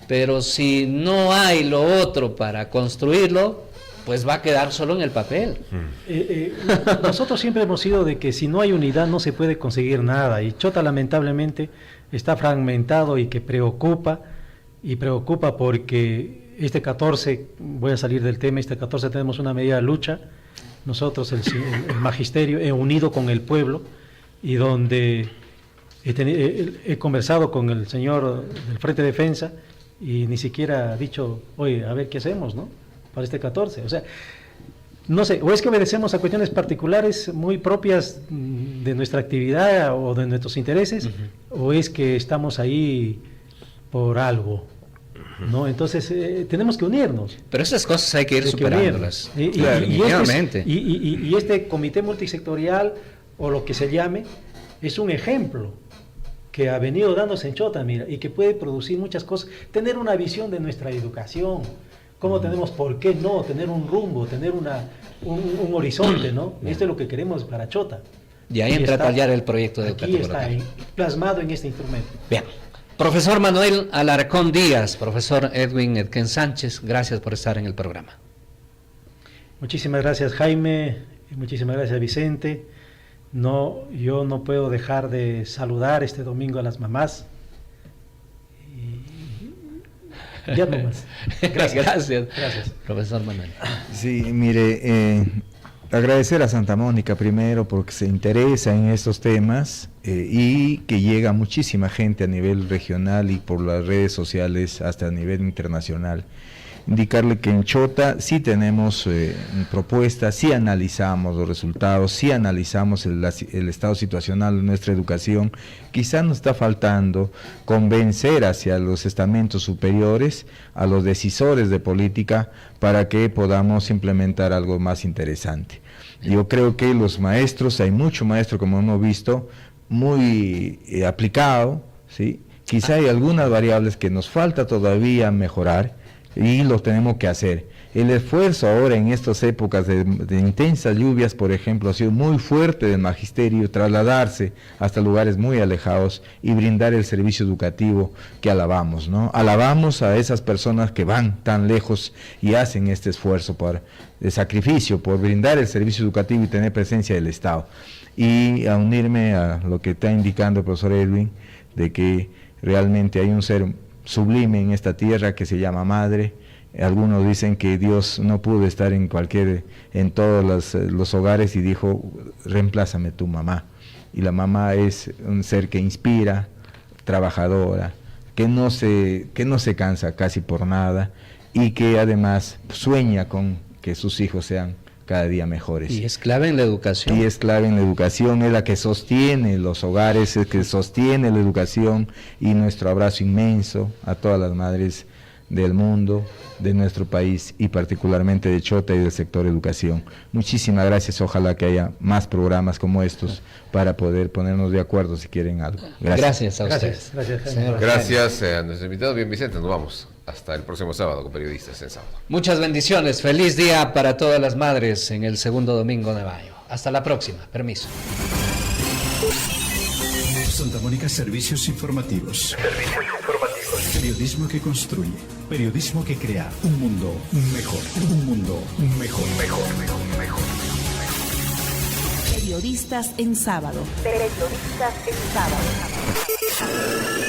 S3: pero si no hay lo otro para construirlo, pues va a quedar solo en el papel.
S5: Nosotros siempre hemos sido de que si no hay unidad no se puede conseguir nada, y Chota lamentablemente está fragmentado y que preocupa porque este 14, voy a salir del tema, este 14 tenemos una medida de lucha, nosotros el magisterio he unido con el pueblo, y donde he conversado con el señor del Frente de Defensa y ni siquiera ha dicho, oye, a ver qué hacemos, ¿no? Para este 14, o sea, no sé, o es que obedecemos a cuestiones particulares muy propias de nuestra actividad o de nuestros intereses, o es que estamos ahí por algo, ¿no? Entonces tenemos que unirnos.
S3: Pero esas cosas hay que ir superándolas.
S5: Y este comité multisectorial, o lo que se llame, es un ejemplo que ha venido dándose en Chota, mira, y que puede producir muchas cosas, tener una visión de nuestra educación, cómo tenemos, por qué no, tener un rumbo, tener un horizonte, ¿no? Esto es lo que queremos para Chota.
S3: Y ahí entra a tallar el proyecto educativo.
S5: Aquí está plasmado en este instrumento.
S3: Bien. Profesor Manuel Alarcón Díaz, profesor Edwin Edken Sánchez, gracias por estar en el programa.
S5: Muchísimas gracias, Jaime, y muchísimas gracias, Vicente. Yo no puedo dejar de saludar este domingo a las mamás. Ya no más.
S3: Gracias, profesor Manuel.
S8: Sí, mire, agradecer a Santa Mónica primero porque se interesa en estos temas y que llega muchísima gente a nivel regional y por las redes sociales hasta a nivel internacional. Indicarle que en Chota sí tenemos propuestas, sí analizamos los resultados, sí analizamos el estado situacional de nuestra educación. Quizá nos está faltando convencer hacia los estamentos superiores, a los decisores de política, para que podamos implementar algo más interesante. Yo creo que los maestros, hay mucho maestro, como hemos visto, muy aplicado, ¿sí? Quizá hay algunas variables que nos falta todavía mejorar, y lo tenemos que hacer. El esfuerzo ahora en estas épocas de intensas lluvias, por ejemplo, ha sido muy fuerte del magisterio, trasladarse hasta lugares muy alejados y brindar el servicio educativo que alabamos, ¿no? Alabamos a esas personas que van tan lejos y hacen este esfuerzo de sacrificio por brindar el servicio educativo y tener presencia del Estado. Y a unirme a lo que está indicando el profesor Edwin, de que realmente hay un ser sublime en esta tierra que se llama madre, Algunos dicen que Dios no pudo estar en todos los hogares y dijo, reemplázame tu mamá. Y la mamá es un ser que inspira, trabajadora, que no se cansa casi por nada y que además sueña con que sus hijos sean cada día mejores.
S3: Y es clave en la educación.
S8: Y es clave en la educación, es la que sostiene los hogares, es que sostiene la educación, y nuestro abrazo inmenso a todas las madres del mundo, de nuestro país y particularmente de Chota y del sector educación. Muchísimas gracias, ojalá que haya más programas como estos para poder ponernos de acuerdo si quieren algo.
S3: Gracias a ustedes.
S5: Gracias.
S3: Señor
S4: Gracias a nuestros invitados. Bien, Vicente, nos vamos. Hasta el próximo sábado con Periodistas en Sábado.
S3: Muchas bendiciones. Feliz día para todas las madres en el segundo domingo de mayo. Hasta la próxima. Permiso.
S1: Santa Mónica Servicios Informativos. Periodismo que construye. Periodismo que crea un mundo mejor. Un mundo mejor.
S2: Periodistas en sábado. Periodistas en sábado.